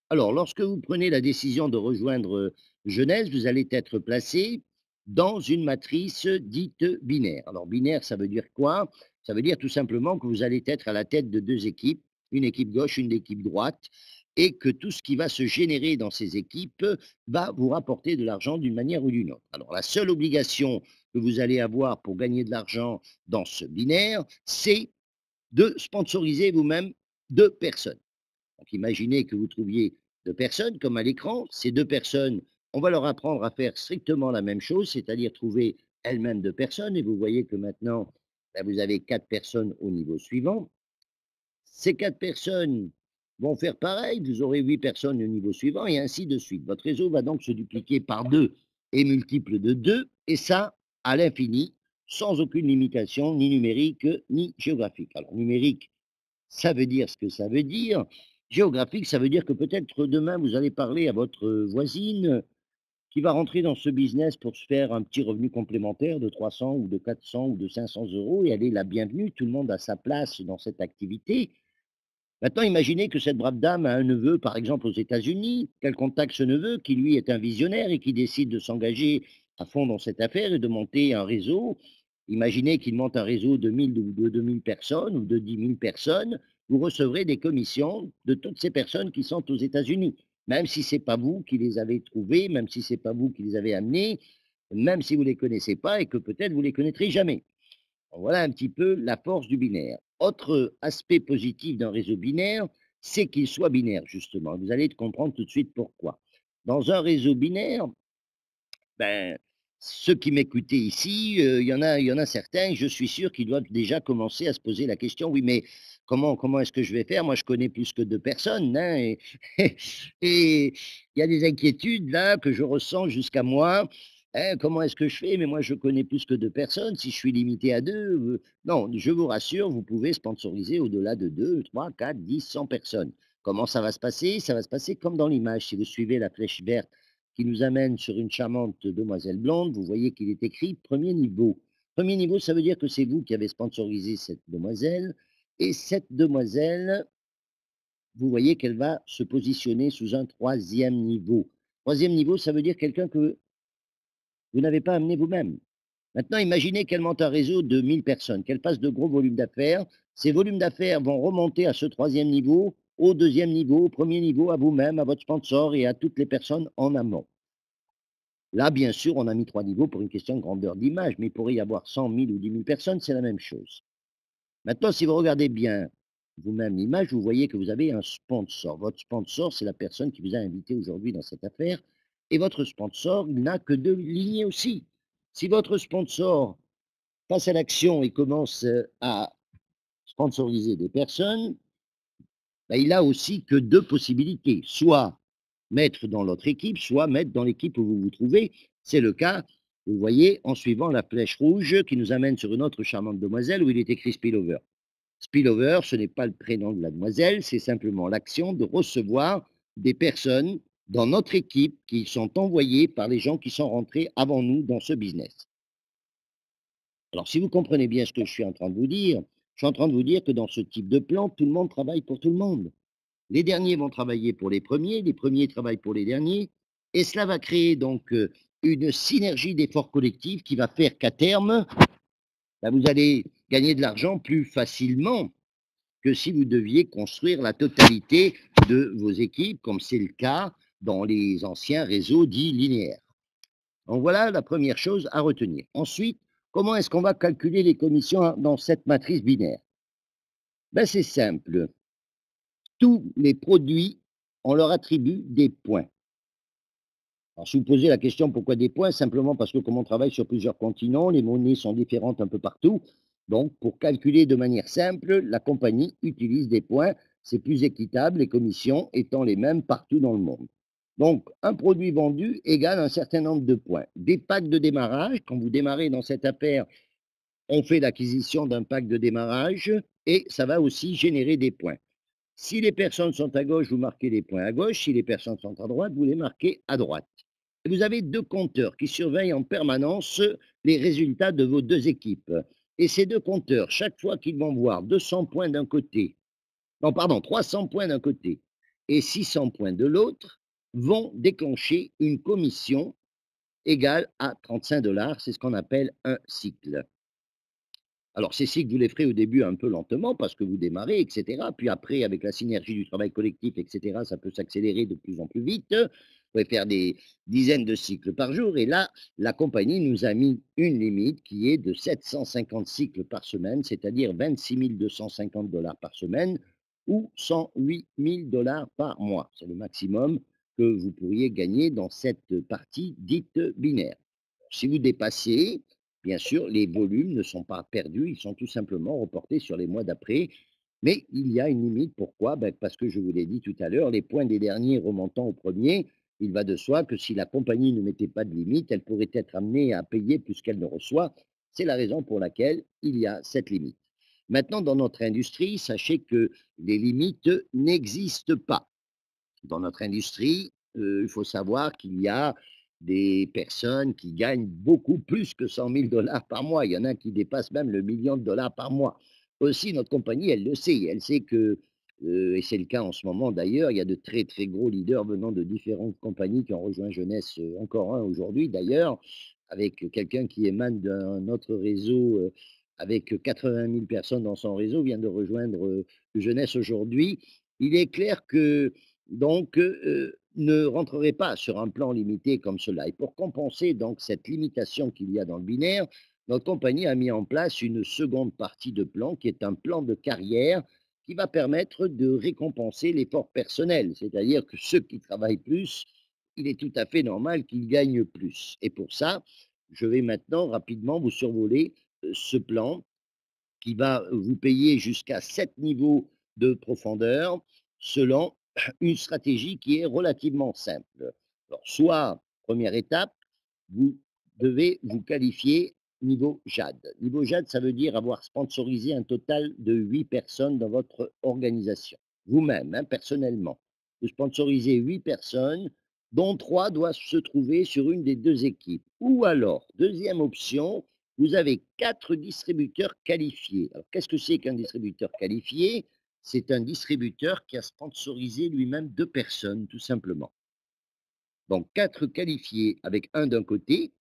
Alors, lorsque vous prenez la décision de rejoindre Genèse, vous allez être placé dans une matrice dite binaire. Alors, binaire, ça veut dire quoi? Ça veut dire tout simplement que vous allez être à la tête de deux équipes, une équipe gauche, une équipe droite, et que tout ce qui va se générer dans ces équipes va vous rapporter de l'argent d'une manière ou d'une autre. Alors, la seule obligation que vous allez avoir pour gagner de l'argent dans ce binaire, c'est de sponsoriser vous-même deux personnes. Donc imaginez que vous trouviez deux personnes comme à l'écran. Ces deux personnes, on va leur apprendre à faire strictement la même chose, c'est-à-dire trouver elles-mêmes deux personnes. Et vous voyez que maintenant, ben, vous avez quatre personnes au niveau suivant. Ces quatre personnes vont faire pareil. Vous aurez huit personnes au niveau suivant et ainsi de suite. Votre réseau va donc se dupliquer par deux et multiple de deux, et ça à l'infini, sans aucune limitation, ni numérique, ni géographique. Alors numérique, ça veut dire ce que ça veut dire. Géographique, ça veut dire que peut-être demain, vous allez parler à votre voisine qui va rentrer dans ce business pour se faire un petit revenu complémentaire de 300 ou de 400 ou de 500 euros et elle est la bienvenue. Tout le monde a sa place dans cette activité. Maintenant, imaginez que cette brave dame a un neveu, par exemple, aux États-Unis, qu'elle contacte ce neveu qui, lui, est un visionnaire et qui décide de s'engager à fond dans cette affaire et de monter un réseau. Imaginez qu'il monte un réseau de 1000 ou de 2000 personnes ou de 10 000 personnes. Vous recevrez des commissions de toutes ces personnes qui sont aux États-Unis. Même si ce n'est pas vous qui les avez trouvées, même si ce n'est pas vous qui les avez amenées, même si vous ne les connaissez pas et que peut-être vous ne les connaîtrez jamais. Voilà un petit peu la force du binaire. Autre aspect positif d'un réseau binaire, c'est qu'il soit binaire, justement. Vous allez comprendre tout de suite pourquoi. Dans un réseau binaire, ben, ceux qui m'écoutaient ici, il y en a certains, je suis sûr, qui doivent déjà commencer à se poser la question, oui, mais comment est-ce que je vais faire? Moi, je connais plus que deux personnes, hein, et, et il y a des inquiétudes là que je ressens jusqu'à moi. Hein, comment est-ce que je fais? Mais moi, je connais plus que deux personnes. Si je suis limité à deux, non, je vous rassure, vous pouvez sponsoriser au-delà de deux, trois, quatre, 10, 100 personnes. Comment ça va se passer? Ça va se passer comme dans l'image. Si vous suivez la flèche verte qui nous amène sur une charmante demoiselle blonde. Vous voyez qu'il est écrit premier niveau. Premier niveau, ça veut dire que c'est vous qui avez sponsorisé cette demoiselle. Et cette demoiselle, vous voyez qu'elle va se positionner sous un troisième niveau. Troisième niveau, ça veut dire quelqu'un que vous n'avez pas amené vous-même. Maintenant, imaginez qu'elle monte un réseau de 1000 personnes, qu'elle passe de gros volumes d'affaires. Ces volumes d'affaires vont remonter à ce troisième niveau, au deuxième niveau, au premier niveau, à vous-même, à votre sponsor et à toutes les personnes en amont. Là, bien sûr, on a mis 3 niveaux pour une question de grandeur d'image, mais il pourrait y avoir 100 000 ou 10 000 personnes, c'est la même chose. Maintenant, si vous regardez bien vous-même l'image, vous voyez que vous avez un sponsor. Votre sponsor, c'est la personne qui vous a invité aujourd'hui dans cette affaire. Et votre sponsor, il n'a que 2 lignées aussi. Si votre sponsor passe à l'action et commence à sponsoriser des personnes, ben, il a aussi que 2 possibilités. Soit mettre dans l'autre équipe, soit mettre dans l'équipe où vous vous trouvez. C'est le cas, vous voyez, en suivant la flèche rouge qui nous amène sur une autre charmante demoiselle où il est écrit Spillover. Spillover, ce n'est pas le prénom de la demoiselle, c'est simplement l'action de recevoir des personnes dans notre équipe qui sont envoyées par les gens qui sont rentrés avant nous dans ce business. Alors, si vous comprenez bien ce que je suis en train de vous dire, je suis en train de vous dire que dans ce type de plan, tout le monde travaille pour tout le monde. Les derniers vont travailler pour les premiers travaillent pour les derniers, et cela va créer donc une synergie d'efforts collectifs qui va faire qu'à terme, ben, vous allez gagner de l'argent plus facilement que si vous deviez construire la totalité de vos équipes, comme c'est le cas dans les anciens réseaux dits linéaires. Donc voilà la première chose à retenir. Ensuite, comment est-ce qu'on va calculer les commissions dans cette matrice binaire? Ben, c'est simple. Tous les produits, on leur attribue des points. Alors, si vous posez la question pourquoi des points, simplement parce que comme on travaille sur plusieurs continents, les monnaies sont différentes un peu partout. Donc, pour calculer de manière simple, la compagnie utilise des points. C'est plus équitable, les commissions étant les mêmes partout dans le monde. Donc, un produit vendu égale un certain nombre de points. Des packs de démarrage, quand vous démarrez dans cette affaire, on fait l'acquisition d'un pack de démarrage et ça va aussi générer des points. Si les personnes sont à gauche, vous marquez les points à gauche. Si les personnes sont à droite, vous les marquez à droite. Et vous avez 2 compteurs qui surveillent en permanence les résultats de vos 2 équipes. Et ces 2 compteurs, chaque fois qu'ils vont voir 200 points d'un côté, non, pardon, 300 points d'un côté et 600 points de l'autre, vont déclencher une commission égale à 35 $. C'est ce qu'on appelle un cycle. Alors, ces cycles, vous les ferez au début un peu lentement parce que vous démarrez, et cetera. Puis après, avec la synergie du travail collectif, et cetera, ça peut s'accélérer de plus en plus vite. Vous pouvez faire des dizaines de cycles par jour. Et là, la compagnie nous a mis une limite qui est de 750 cycles par semaine, c'est-à-dire 26 250 $ par semaine ou 108 000 $ par mois. C'est le maximum que vous pourriez gagner dans cette partie dite binaire. Si vous dépassez, bien sûr, les volumes ne sont pas perdus, ils sont tout simplement reportés sur les mois d'après. Mais il y a une limite. Pourquoi? Ben, parce que je vous l'ai dit tout à l'heure, les points des derniers remontant au premier, il va de soi que si la compagnie ne mettait pas de limite, elle pourrait être amenée à payer plus qu'elle ne reçoit. C'est la raison pour laquelle il y a cette limite. Maintenant, dans notre industrie, sachez que les limites n'existent pas. Dans notre industrie, il faut savoir qu'il y a des personnes qui gagnent beaucoup plus que 100 000 $ par mois. Il y en a qui dépassent même le million de dollars par mois. Aussi, notre compagnie, elle le sait. Elle sait que, et c'est le cas en ce moment d'ailleurs, il y a de très très gros leaders venant de différentes compagnies qui ont rejoint Jeunesse, encore un aujourd'hui d'ailleurs, avec quelqu'un qui émane d'un autre réseau, avec 80 000 personnes dans son réseau, vient de rejoindre Jeunesse aujourd'hui. Il est clair que donc, ne rentrerait pas sur un plan limité comme cela. Et pour compenser donc cette limitation qu'il y a dans le binaire, notre compagnie a mis en place une seconde partie de plan qui est un plan de carrière qui va permettre de récompenser l'effort personnel. C'est-à-dire que ceux qui travaillent plus, il est tout à fait normal qu'ils gagnent plus. Et pour ça, je vais maintenant rapidement vous survoler ce plan qui va vous payer jusqu'à 7 niveaux de profondeur selon une stratégie qui est relativement simple. Alors, soit, première étape, vous devez vous qualifier niveau JAD. Niveau JAD, ça veut dire avoir sponsorisé un total de 8 personnes dans votre organisation. Vous-même, hein, personnellement. Vous sponsorisez 8 personnes, dont 3 doivent se trouver sur une des 2 équipes. Ou alors, deuxième option, vous avez 4 distributeurs qualifiés. Alors, qu'est-ce que c'est qu'un distributeur qualifié? C'est un distributeur qui a sponsorisé lui-même 2 personnes, tout simplement. Donc 4 qualifiés avec un d'un côté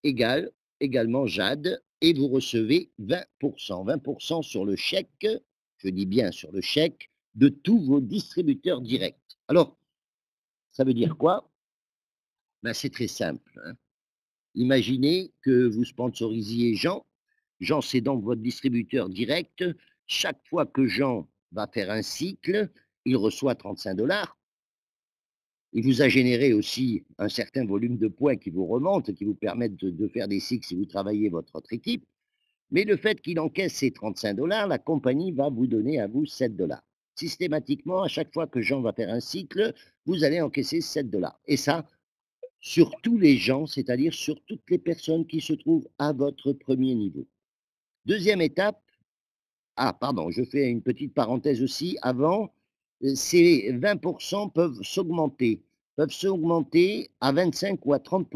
égale également JAD et vous recevez 20%. 20% sur le chèque, je dis bien sur le chèque, de tous vos distributeurs directs. Alors, ça veut dire quoi? Ben, c'est très simple, hein. Imaginez que vous sponsorisiez Jean. Jean, c'est donc votre distributeur direct. Chaque fois que Jean va faire un cycle, il reçoit 35 $. Il vous a généré aussi un certain volume de points qui vous remontent, qui vous permettent de faire des cycles si vous travaillez votre autre équipe. Mais le fait qu'il encaisse ces 35 $, la compagnie va vous donner à vous 7 $. Systématiquement, à chaque fois que Jean va faire un cycle, vous allez encaisser 7 $. Et ça, sur tous les gens, c'est-à-dire sur toutes les personnes qui se trouvent à votre premier niveau. Deuxième étape, ah pardon, je fais une petite parenthèse aussi avant, ces 20 peuvent s'augmenter à 25 ou à 30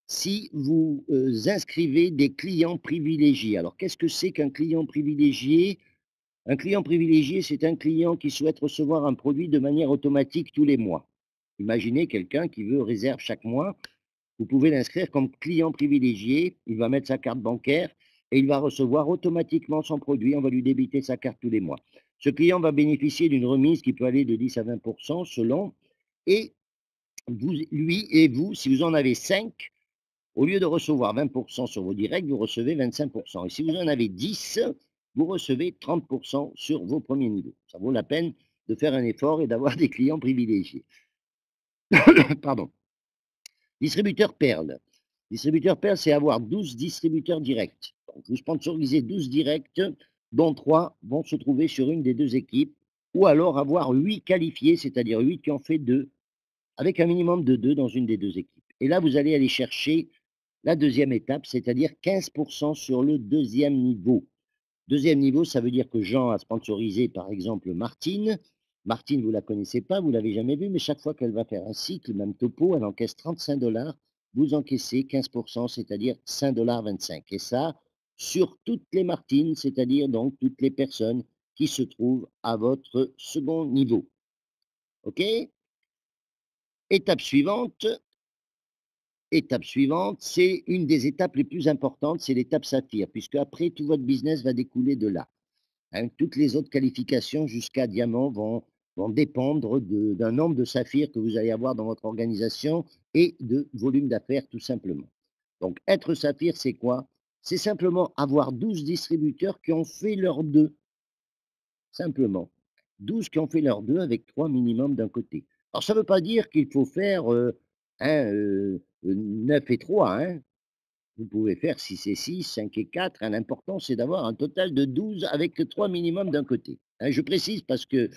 si vous, inscrivez des clients privilégiés. Alors qu'est-ce que c'est qu'un client privilégié? Un client privilégié, c'est un client qui souhaite recevoir un produit de manière automatique tous les mois. Imaginez quelqu'un qui veut réserve chaque mois, vous pouvez l'inscrire comme client privilégié, il va mettre sa carte bancaire et il va recevoir automatiquement son produit, on va lui débiter sa carte tous les mois. Ce client va bénéficier d'une remise qui peut aller de 10 à 20 selon, et vous, lui et vous, si vous en avez 5, au lieu de recevoir 20 sur vos directs, vous recevez 25. Et si vous en avez 10, vous recevez 30 sur vos premiers niveaux. Ça vaut la peine de faire un effort et d'avoir des clients privilégiés. Pardon. Distributeur Perle. Distributeur Perle, c'est avoir 12 distributeurs directs. Donc, vous sponsorisez 12 directs, dont 3 vont se trouver sur une des deux équipes, ou alors avoir 8 qualifiés, c'est-à-dire 8 qui ont fait 2, avec un minimum de 2 dans une des deux équipes. Et là, vous allez aller chercher la deuxième étape, c'est-à-dire 15 sur le deuxième niveau. Deuxième niveau, ça veut dire que Jean a sponsorisé, par exemple, Martine. Martine, vous ne la connaissez pas, vous ne l'avez jamais vue, mais chaque fois qu'elle va faire un cycle, même topo, elle encaisse 35 $. Vous encaissez 15 c'est-à-dire 5,25 $. Et ça, sur toutes les Martines, c'est-à-dire donc toutes les personnes qui se trouvent à votre second niveau. OK? Étape suivante. Étape suivante, c'est une des étapes les plus importantes, c'est l'étape saphir, puisque après, tout votre business va découler de là. Hein, toutes les autres qualifications jusqu'à diamant vont dépendre d'un nombre de saphirs que vous allez avoir dans votre organisation et de volume d'affaires tout simplement. Donc être saphir, c'est quoi? C'est simplement avoir 12 distributeurs qui ont fait leurs deux, simplement. 12 qui ont fait leurs deux avec 3 minimum d'un côté. Alors ça ne veut pas dire qu'il faut faire 9 et 3, hein. Vous pouvez faire 6 et 6, 5 et 4. Hein, l'important, c'est d'avoir un total de 12 avec 3 minimum d'un côté. Hein, je précise parce que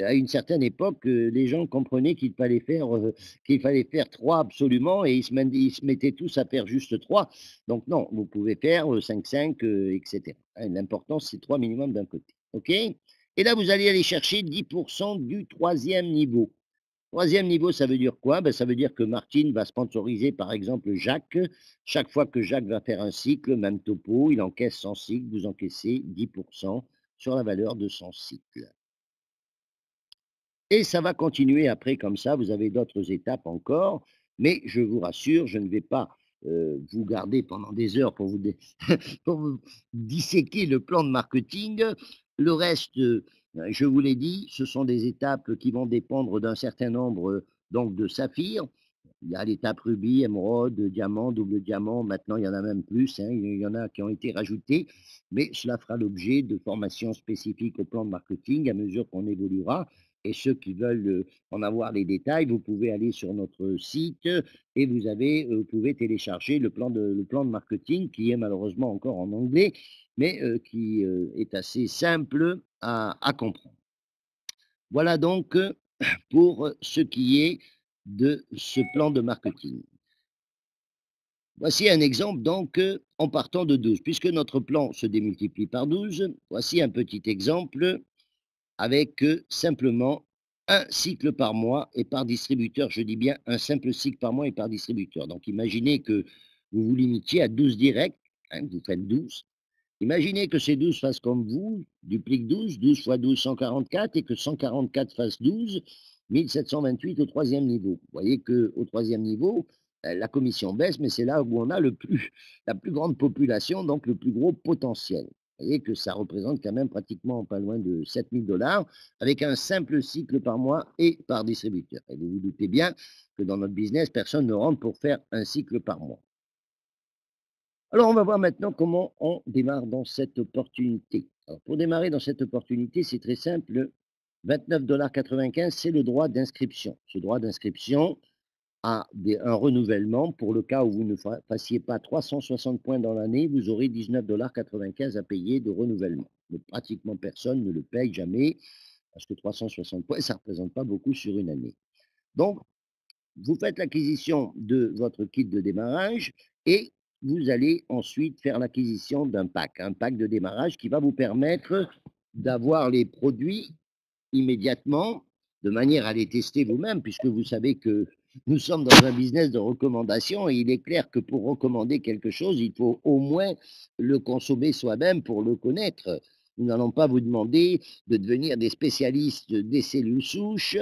à une certaine époque, les gens comprenaient qu'il fallait faire 3 absolument et ils se mettaient tous à faire juste 3. Donc non, vous pouvez faire 5, 5, etc. Hein, l'important, c'est 3 minimum d'un côté. OK? Et là, vous allez aller chercher 10 du troisième niveau. Troisième niveau, ça veut dire quoi? Ben, ça veut dire que Martine va sponsoriser, par exemple, Jacques. Chaque fois que Jacques va faire un cycle, même topo, il encaisse son cycle, vous encaissez 10 sur la valeur de son cycle. Et ça va continuer après comme ça, vous avez d'autres étapes encore, mais je vous rassure, je ne vais pas vous garder pendant des heures pour pour vous disséquer le plan de marketing. Le reste, je vous l'ai dit, ce sont des étapes qui vont dépendre d'un certain nombre donc de saphirs. Il y a l'étape rubis, émeraude, diamant, double diamant. Maintenant, il y en a même plus. Hein, il y en a qui ont été rajoutés. Mais cela fera l'objet de formations spécifiques au plan de marketing à mesure qu'on évoluera. Et ceux qui veulent en avoir les détails, vous pouvez aller sur notre site et vous pouvez télécharger le plan de marketing qui est malheureusement encore en anglais, mais qui est assez simple à comprendre. Voilà donc pour ce qui est de ce plan de marketing. Voici un exemple donc en partant de 12. Puisque notre plan se démultiplie par 12, voici un petit exemple avec simplement un cycle par mois et par distributeur. Je dis bien un simple cycle par mois et par distributeur. Donc imaginez que vous vous limitiez à 12 directs, hein, vous faites 12. Imaginez que ces 12 fassent comme vous, dupliquent 12, 12 fois 12, 144, et que 144 fasse 12, 1728 au troisième niveau. Vous voyez qu'au troisième niveau, la commission baisse, mais c'est là où on a la plus grande population, donc le plus gros potentiel. Vous voyez que ça représente quand même pratiquement pas loin de 7 000 $ avec un simple cycle par mois et par distributeur. Et vous vous doutez bien que dans notre business, personne ne rentre pour faire un cycle par mois. Alors, on va voir maintenant comment on démarre dans cette opportunité. Alors, pour démarrer dans cette opportunité, c'est très simple. 29,95 $, c'est le droit d'inscription. Ce droit d'inscription a un renouvellement. Pour le cas où vous ne fassiez pas 360 points dans l'année, vous aurez 19,95 $ à payer de renouvellement. Mais pratiquement personne ne le paye jamais parce que 360 points, ça ne représente pas beaucoup sur une année. Donc, vous faites l'acquisition de votre kit de démarrage et vous allez ensuite faire l'acquisition d'un pack, un pack de démarrage qui va vous permettre d'avoir les produits immédiatement, de manière à les tester vous-même, puisque vous savez que nous sommes dans un business de recommandation et il est clair que pour recommander quelque chose, il faut au moins le consommer soi-même pour le connaître. Nous n'allons pas vous demander de devenir des spécialistes des cellules souches,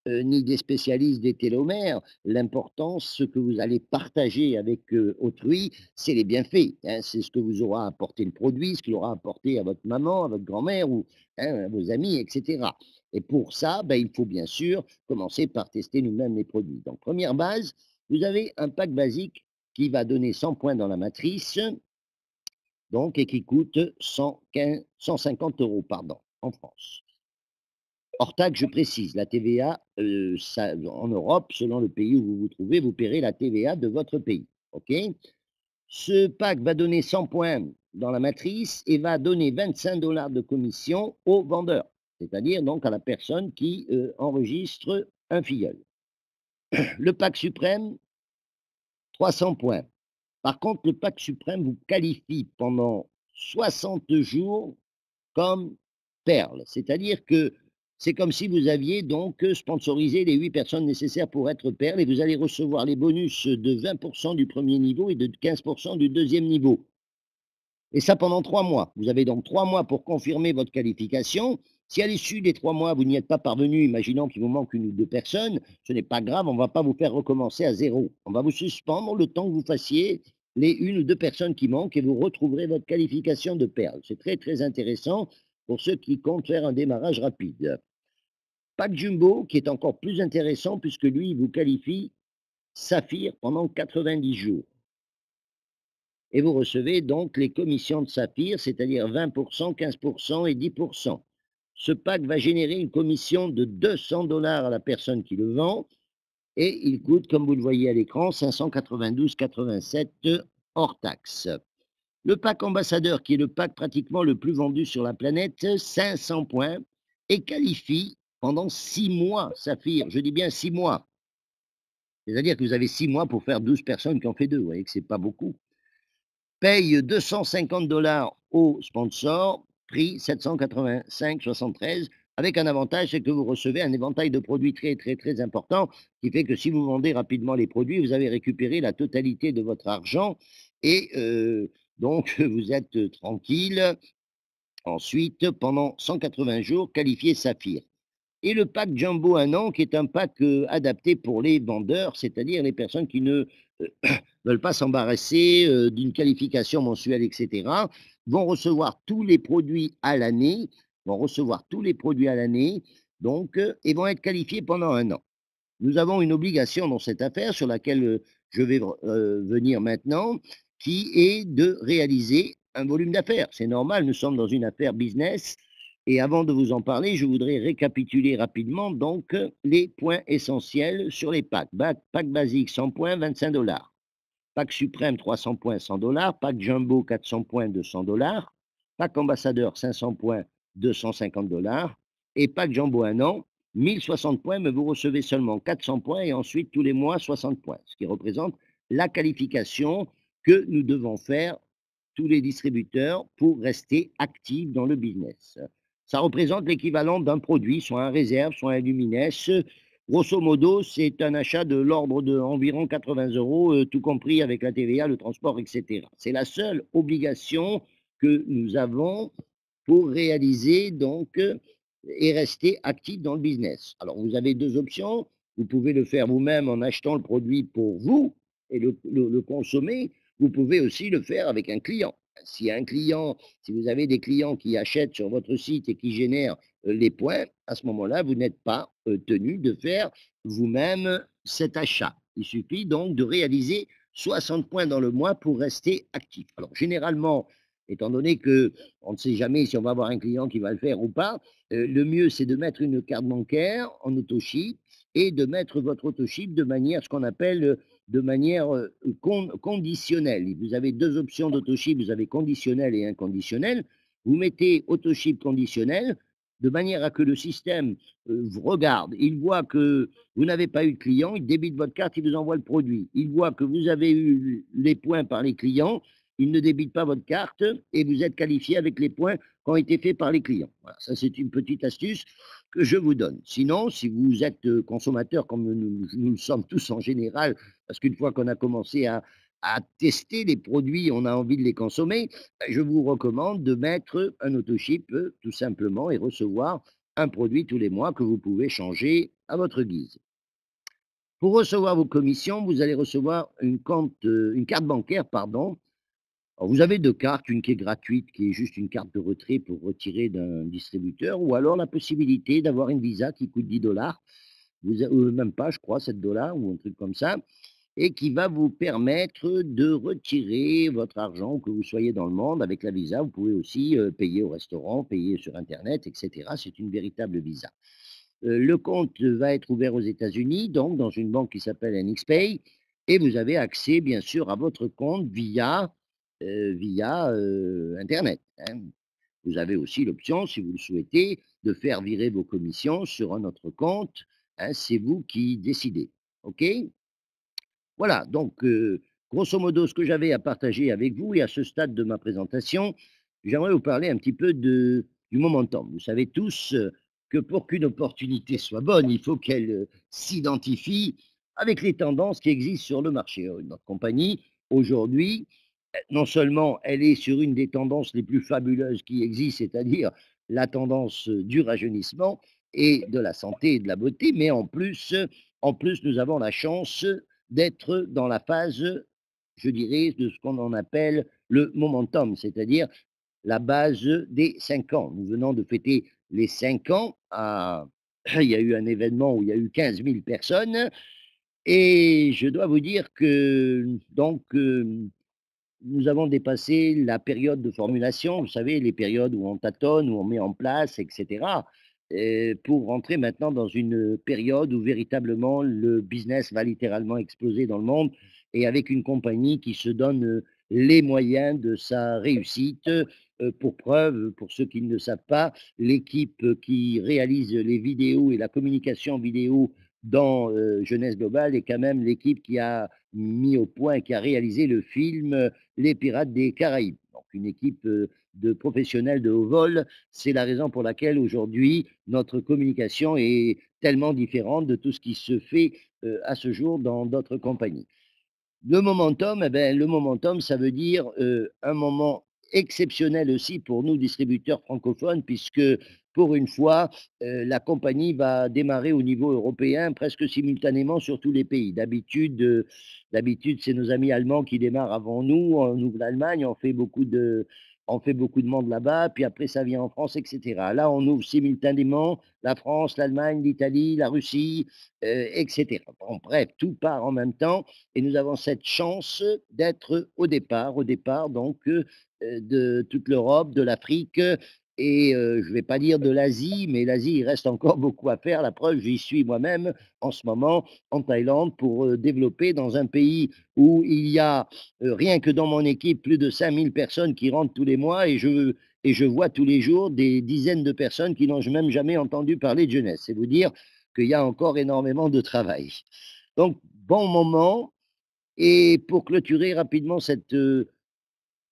ni des spécialistes des télomères. L'important, ce que vous allez partager avec autrui, c'est les bienfaits, hein. C'est ce que vous aura apporté le produit, ce qu'il aura apporté à votre maman, à votre grand-mère ou hein, à vos amis, etc. Et pour ça, ben, il faut bien sûr commencer par tester nous-mêmes les produits. Donc, première base, vous avez un pack basique qui va donner 100 points dans la matrice, donc, et qui coûte 150 € pardon, en France. Hors taxe, je précise, la TVA, en Europe, selon le pays où vous vous trouvez, vous paierez la TVA de votre pays. OK? Ce pack va donner 100 points dans la matrice et va donner 25 $ de commission au vendeur, c'est-à-dire donc à la personne qui enregistre un filleul. Le pack suprême, 300 points. Par contre, le pack suprême vous qualifie pendant 60 jours comme perle. C'est-à-dire que c'est comme si vous aviez donc sponsorisé les 8 personnes nécessaires pour être perle et vous allez recevoir les bonus de 20 % du premier niveau et de 15 % du deuxième niveau. Et ça pendant 3 mois. Vous avez donc 3 mois pour confirmer votre qualification. Si à l'issue des 3 mois, vous n'y êtes pas parvenu, imaginons qu'il vous manque une ou deux personnes, ce n'est pas grave, on ne va pas vous faire recommencer à zéro. On va vous suspendre le temps que vous fassiez les une ou deux personnes qui manquent et vous retrouverez votre qualification de perle. C'est très, très intéressant pour ceux qui comptent faire un démarrage rapide. Pack Jumbo, qui est encore plus intéressant puisque lui, il vous qualifie Saphir pendant 90 jours. Et vous recevez donc les commissions de Saphir, c'est-à-dire 20 %, 15 % et 10 %. Ce pack va générer une commission de 200 $ à la personne qui le vend et il coûte, comme vous le voyez à l'écran, 592,87 € hors taxe. Le pack ambassadeur, qui est le pack pratiquement le plus vendu sur la planète, 500 points, et qualifie pendant 6 mois Saphir. Je dis bien 6 mois. C'est-à-dire que vous avez 6 mois pour faire 12 personnes qui en fait 2. Vous voyez que ce n'est pas beaucoup. Paye 250 $ au sponsor, prix 785,73 €, avec un avantage, c'est que vous recevez un éventail de produits très, très, très important, qui fait que si vous vendez rapidement les produits, vous avez récupéré la totalité de votre argent et donc vous êtes tranquille. Ensuite, pendant 180 jours, qualifié Saphir. Et le pack Jumbo 1 an, qui est un pack adapté pour les vendeurs, c'est-à-dire les personnes qui ne veulent pas s'embarrasser d'une qualification mensuelle, etc., vont recevoir tous les produits à l'année, donc, et vont être qualifiés pendant 1 an. Nous avons une obligation dans cette affaire sur laquelle je vais venir maintenant, qui est de réaliser un volume d'affaires. C'est normal, nous sommes dans une affaire business. Et avant de vous en parler, je voudrais récapituler rapidement donc les points essentiels sur les packs. Pack basique 100 points, 25 $. Pack suprême 300 points, 100 $. Pack jumbo 400 points, 200 $. Pack ambassadeur 500 points, 250 $. Et pack jumbo 1 an, 1060 points, mais vous recevez seulement 400 points et ensuite tous les mois 60 points, ce qui représente la qualification que nous devons faire tous les distributeurs pour rester actifs dans le business. Ça représente l'équivalent d'un produit, soit un réserve, soit un Lumines. Grosso modo, c'est un achat de l'ordre d'environ 80 €, tout compris avec la TVA, le transport, etc. C'est la seule obligation que nous avons pour réaliser donc et rester actif dans le business. Alors, vous avez deux options. Vous pouvez le faire vous-même en achetant le produit pour vous et le consommer. Vous pouvez aussi le faire avec un client. Si un client, si vous avez des clients qui achètent sur votre site et qui génèrent les points, à ce moment-là, vous n'êtes pas tenu de faire vous-même cet achat. Il suffit donc de réaliser 60 points dans le mois pour rester actif. Alors, généralement, étant donné que on ne sait jamais si on va avoir un client qui va le faire ou pas, le mieux, c'est de mettre une carte bancaire en autochip et de mettre votre autochip de manière, ce qu'on appelle de manière conditionnelle. Vous avez deux options d'autochip, vous avez conditionnel et inconditionnel. Vous mettez autochip conditionnel de manière à que le système vous regarde, il voit que vous n'avez pas eu de client, il débite votre carte, il vous envoie le produit. Il voit que vous avez eu les points par les clients, il ne débite pas votre carte et vous êtes qualifié avec les points qui ont été faits par les clients. Voilà, ça c'est une petite astuce que je vous donne. Sinon, si vous êtes consommateur comme nous le sommes tous en général, parce qu'une fois qu'on a commencé à tester les produits, on a envie de les consommer, je vous recommande de mettre un autochip tout simplement et recevoir un produit tous les mois que vous pouvez changer à votre guise. Pour recevoir vos commissions, vous allez recevoir une carte bancaire, pardon. Alors, vous avez deux cartes, une qui est gratuite, qui est juste une carte de retrait pour retirer d'un distributeur, ou alors la possibilité d'avoir une Visa qui coûte 10 $, même pas, je crois, 7 $ ou un truc comme ça, et qui va vous permettre de retirer votre argent, que vous soyez dans le monde. Avec la Visa, vous pouvez aussi payer au restaurant, payer sur Internet, etc. C'est une véritable Visa. Le compte va être ouvert aux États-Unis, donc dans une banque qui s'appelle NXPay, et vous avez accès, bien sûr, à votre compte via Internet, hein. Vous avez aussi l'option, si vous le souhaitez, de faire virer vos commissions sur un autre compte, hein, c'est vous qui décidez. OK? Voilà, donc grosso modo, ce que j'avais à partager avec vous et à ce stade de ma présentation, j'aimerais vous parler un petit peu du momentum. Vous savez tous que pour qu'une opportunité soit bonne, il faut qu'elle s'identifie avec les tendances qui existent sur le marché. Notre compagnie, aujourd'hui, non seulement elle est sur une des tendances les plus fabuleuses qui existent, c'est-à-dire la tendance du rajeunissement et de la santé et de la beauté, mais en plus, nous avons la chance d'être dans la phase, je dirais, de ce qu'on en appelle le momentum, c'est-à-dire la base des 5 ans. Nous venons de fêter les 5 ans. Il y a eu un événement où il y a eu 15 000 personnes et je dois vous dire que donc nous avons dépassé la période de formulation, vous savez, les périodes où on tâtonne, où on met en place, et cetera, pour rentrer maintenant dans une période où véritablement le business va littéralement exploser dans le monde et avec une compagnie qui se donne, les moyens de sa réussite. Pour preuve, pour ceux qui ne le savent pas, l'équipe qui réalise les vidéos et la communication vidéo dans, Jeunesse Globale est quand même l'équipe qui a mis au point, qui a réalisé le film les Pirates des Caraïbes. Donc une équipe de professionnels de haut vol. C'est la raison pour laquelle aujourd'hui, notre communication est tellement différente de tout ce qui se fait à ce jour dans d'autres compagnies. Le momentum, eh ben, le momentum, ça veut dire un moment exceptionnel aussi pour nous, distributeurs francophones, puisque pour une fois, la compagnie va démarrer au niveau européen presque simultanément sur tous les pays. D'habitude, c'est nos amis allemands qui démarrent avant nous. On ouvre l'Allemagne, on fait beaucoup de monde là-bas, puis après ça vient en France, etc. Là, on ouvre simultanément la France, l'Allemagne, l'Italie, la Russie, etc. Bon, bref, tout part en même temps et nous avons cette chance d'être au départ donc de toute l'Europe, de l'Afrique et je ne vais pas dire de l'Asie, mais l'Asie, il reste encore beaucoup à faire. La preuve, j'y suis moi-même en ce moment en Thaïlande pour développer dans un pays où il y a, rien que dans mon équipe, plus de 5 000 personnes qui rentrent tous les mois et je vois tous les jours des dizaines de personnes qui n'ont même jamais entendu parler de jeunesse. C'est vous dire qu'il y a encore énormément de travail. Donc, bon moment, et pour clôturer rapidement cette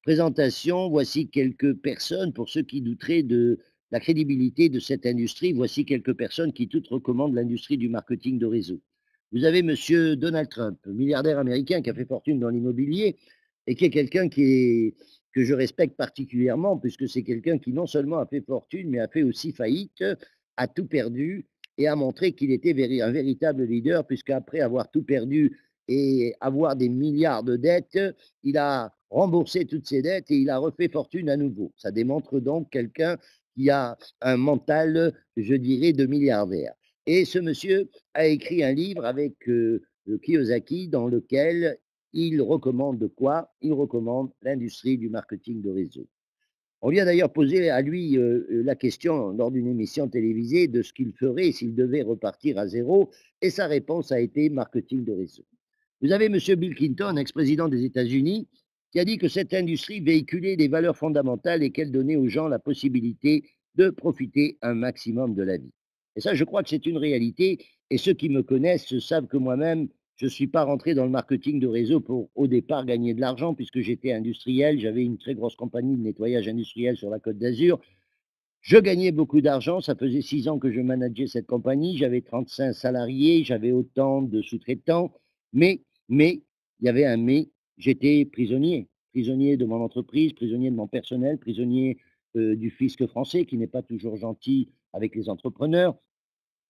présentation, voici quelques personnes, pour ceux qui douteraient de la crédibilité de cette industrie, voici quelques personnes qui toutes recommandent l'industrie du marketing de réseau. Vous avez Monsieur Donald Trump, milliardaire américain qui a fait fortune dans l'immobilier et qui est quelqu'un que je respecte particulièrement, puisque c'est quelqu'un qui non seulement a fait fortune, mais a fait aussi faillite, a tout perdu et a montré qu'il était un véritable leader, puisqu'après avoir tout perdu et avoir des milliards de dettes, il a remboursé toutes ses dettes et il a refait fortune à nouveau. Ça démontre donc quelqu'un qui a un mental, je dirais, de milliardaire. Et ce monsieur a écrit un livre avec Kiyosaki dans lequel il recommande quoi? Il recommande l'industrie du marketing de réseau. On lui a d'ailleurs posé à lui la question lors d'une émission télévisée de ce qu'il ferait s'il devait repartir à zéro, et sa réponse a été marketing de réseau. Vous avez M. Bill Clinton, ex-président des États-Unis, qui a dit que cette industrie véhiculait des valeurs fondamentales et qu'elle donnait aux gens la possibilité de profiter un maximum de la vie. Et ça, je crois que c'est une réalité. Et ceux qui me connaissent savent que moi-même, je ne suis pas rentré dans le marketing de réseau pour, au départ, gagner de l'argent, puisque j'étais industriel. J'avais une très grosse compagnie de nettoyage industriel sur la Côte d'Azur. Je gagnais beaucoup d'argent, ça faisait 6 ans que je manageais cette compagnie, j'avais 35 salariés, j'avais autant de sous-traitants, mais, il y avait un mais, j'étais prisonnier, prisonnier de mon entreprise, prisonnier de mon personnel, prisonnier du fisc français qui n'est pas toujours gentil avec les entrepreneurs.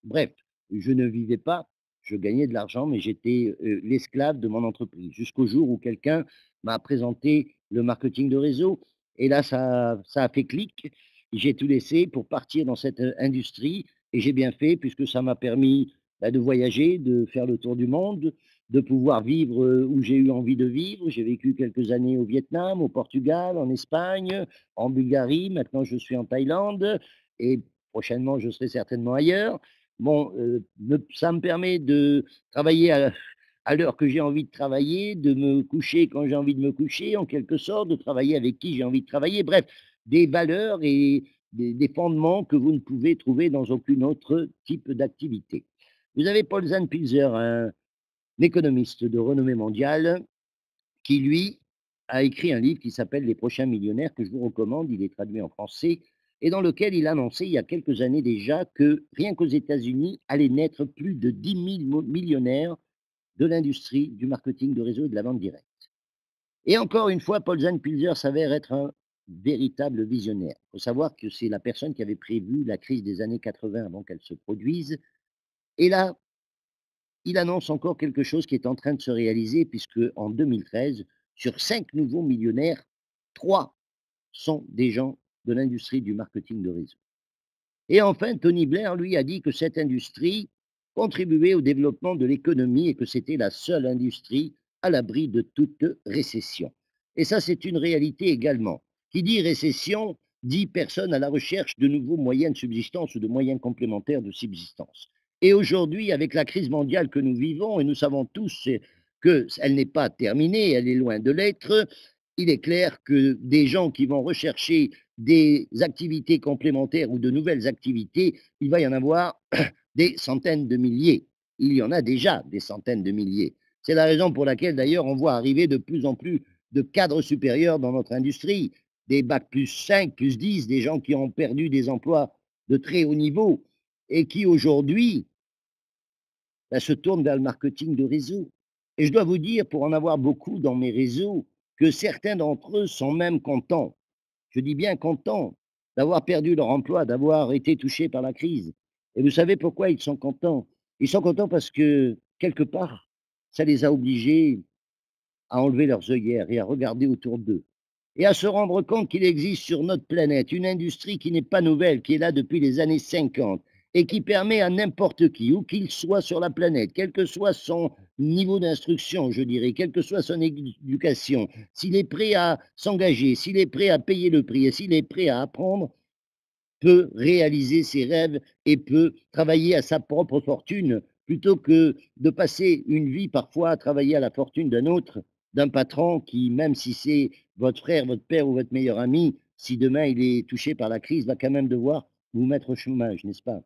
Bref, je ne vivais pas, je gagnais de l'argent, mais j'étais l'esclave de mon entreprise. Jusqu'au jour où quelqu'un m'a présenté le marketing de réseau. Et là, ça a fait clic. J'ai tout laissé pour partir dans cette industrie. Et j'ai bien fait, puisque ça m'a permis de voyager, de faire le tour du monde, de pouvoir vivre où j'ai eu envie de vivre. J'ai vécu quelques années au Vietnam, au Portugal, en Espagne, en Bulgarie. Maintenant, je suis en Thaïlande. Et prochainement, je serai certainement ailleurs. Bon, ça me permet de travailler à l'heure que j'ai envie de travailler, de me coucher quand j'ai envie de me coucher, en quelque sorte, de travailler avec qui j'ai envie de travailler. Bref, des valeurs et des fondements que vous ne pouvez trouver dans aucun autre type d'activité. Vous avez Paul Zanpilzer, un économiste de renommée mondiale, qui, lui, a écrit un livre qui s'appelle Les prochains millionnaires, que je vous recommande. Il est traduit en français et dans lequel il annonçait il y a quelques années déjà que rien qu'aux États-Unis allaient naître plus de 10 000 millionnaires de l'industrie du marketing de réseau et de la vente directe. Et encore une fois, Paul Zanpilzer s'avère être un véritable visionnaire. Il faut savoir que c'est la personne qui avait prévu la crise des années 80 avant qu'elle se produise. Et là, il annonce encore quelque chose qui est en train de se réaliser, puisque en 2013, sur 5 nouveaux millionnaires, 3 sont des gens de l'industrie du marketing de réseau. Et enfin, Tony Blair, lui, a dit que cette industrie contribuait au développement de l'économie et que c'était la seule industrie à l'abri de toute récession. Et ça, c'est une réalité également. Qui dit récession dit personne à la recherche de nouveaux moyens de subsistance ou de moyens complémentaires de subsistance. Et aujourd'hui, avec la crise mondiale que nous vivons, et nous savons tous qu'elle n'est pas terminée, elle est loin de l'être, il est clair que des gens qui vont rechercher des activités complémentaires ou de nouvelles activités, il va y en avoir des centaines de milliers. Il y en a déjà des centaines de milliers. C'est la raison pour laquelle, d'ailleurs, on voit arriver de plus en plus de cadres supérieurs dans notre industrie, des bacs plus 5, plus 10, des gens qui ont perdu des emplois de très haut niveau et qui, aujourd'hui, se tournent vers le marketing de réseau. Et je dois vous dire, pour en avoir beaucoup dans mes réseaux, que certains d'entre eux sont même contents, je dis bien contents, d'avoir perdu leur emploi, d'avoir été touchés par la crise. Et vous savez pourquoi ils sont contents? Ils sont contents parce que, quelque part, ça les a obligés à enlever leurs œillères et à regarder autour d'eux et à se rendre compte qu'il existe sur notre planète une industrie qui n'est pas nouvelle, qui est là depuis les années 50 et qui permet à n'importe qui, où qu'il soit sur la planète, quel que soit son niveau d'instruction, je dirais, quelle que soit son éducation, s'il est prêt à s'engager, s'il est prêt à payer le prix et s'il est prêt à apprendre, peut réaliser ses rêves et peut travailler à sa propre fortune plutôt que de passer une vie parfois à travailler à la fortune d'un autre, d'un patron qui, même si c'est votre frère, votre père ou votre meilleur ami, si demain il est touché par la crise, va quand même devoir vous mettre au chômage, n'est-ce pas?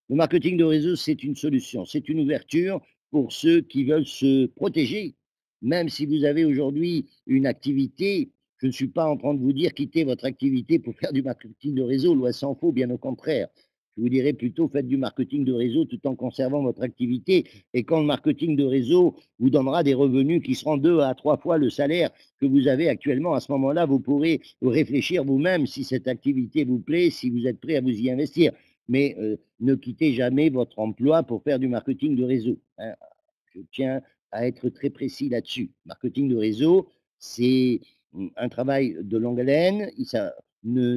Le marketing de réseau, c'est une solution, c'est une ouverture pour ceux qui veulent se protéger. Même si vous avez aujourd'hui une activité, je ne suis pas en train de vous dire quittez votre activité pour faire du marketing de réseau, loin s'en faut, bien au contraire. Je vous dirais plutôt faites du marketing de réseau tout en conservant votre activité. Et quand le marketing de réseau vous donnera des revenus qui seront 2 à 3 fois le salaire que vous avez actuellement, à ce moment-là, vous pourrez réfléchir vous-même si cette activité vous plaît, si vous êtes prêt à vous y investir. Mais ne quittez jamais votre emploi pour faire du marketing de réseau, hein. Je tiens à être très précis là-dessus. Marketing de réseau, c'est un travail de longue haleine.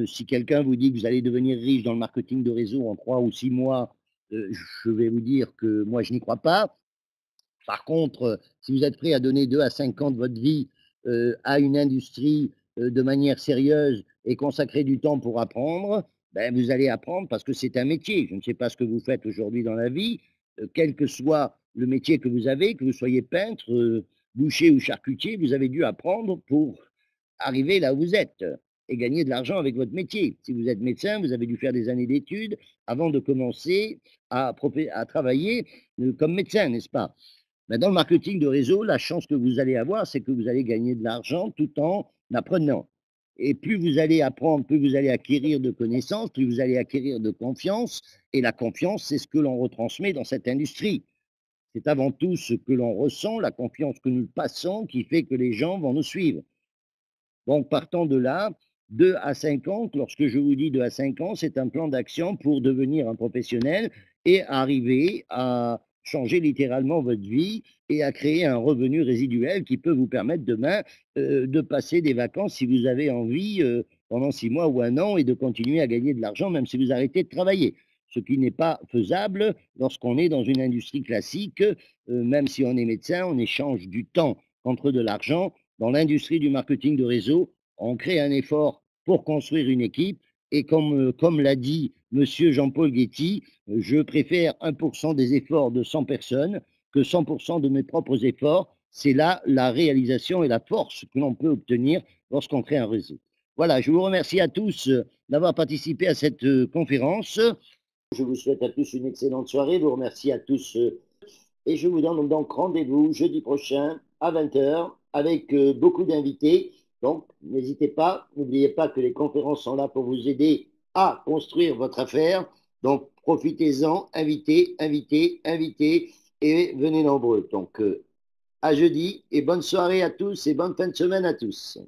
Si quelqu'un vous dit que vous allez devenir riche dans le marketing de réseau en 3 ou 6 mois, je vais vous dire que moi, je n'y crois pas. Par contre, si vous êtes prêt à donner 2 à 5 ans de votre vie, à une industrie, de manière sérieuse et consacrer du temps pour apprendre, ben, vous allez apprendre parce que c'est un métier. Je ne sais pas ce que vous faites aujourd'hui dans la vie, quel que soit le métier que vous avez, que vous soyez peintre, boucher ou charcutier, vous avez dû apprendre pour arriver là où vous êtes, et gagner de l'argent avec votre métier. Si vous êtes médecin, vous avez dû faire des années d'études avant de commencer à travailler, comme médecin, n'est-ce pas? Ben, dans le marketing de réseau, la chance que vous allez avoir, c'est que vous allez gagner de l'argent tout en apprenant. Et plus vous allez apprendre, plus vous allez acquérir de connaissances, plus vous allez acquérir de confiance. Et la confiance, c'est ce que l'on retransmet dans cette industrie. C'est avant tout ce que l'on ressent, la confiance que nous passons, qui fait que les gens vont nous suivre. Donc, partant de là, 2 à 5 ans, lorsque je vous dis 2 à 5 ans, c'est un plan d'action pour devenir un professionnel et arriver à changer littéralement votre vie et à créer un revenu résiduel qui peut vous permettre demain, de passer des vacances si vous avez envie, pendant 6 mois ou 1 an et de continuer à gagner de l'argent même si vous arrêtez de travailler. Ce qui n'est pas faisable lorsqu'on est dans une industrie classique, même si on est médecin, on échange du temps contre de l'argent. Dans l'industrie du marketing de réseau, on crée un effort pour construire une équipe et comme l'a dit monsieur Jean-Paul Guetty, je préfère 1% des efforts de 100 personnes que 100% de mes propres efforts. C'est là la réalisation et la force que l'on peut obtenir lorsqu'on crée un réseau. Voilà, je vous remercie à tous d'avoir participé à cette conférence. Je vous souhaite à tous une excellente soirée. Je vous remercie à tous et je vous donne donc rendez-vous jeudi prochain à 20 h avec beaucoup d'invités. Donc, n'hésitez pas, n'oubliez pas que les conférences sont là pour vous aider à construire votre affaire. Donc, profitez-en, invitez, invitez, invitez et venez nombreux. Donc, à jeudi et bonne soirée à tous et bonne fin de semaine à tous.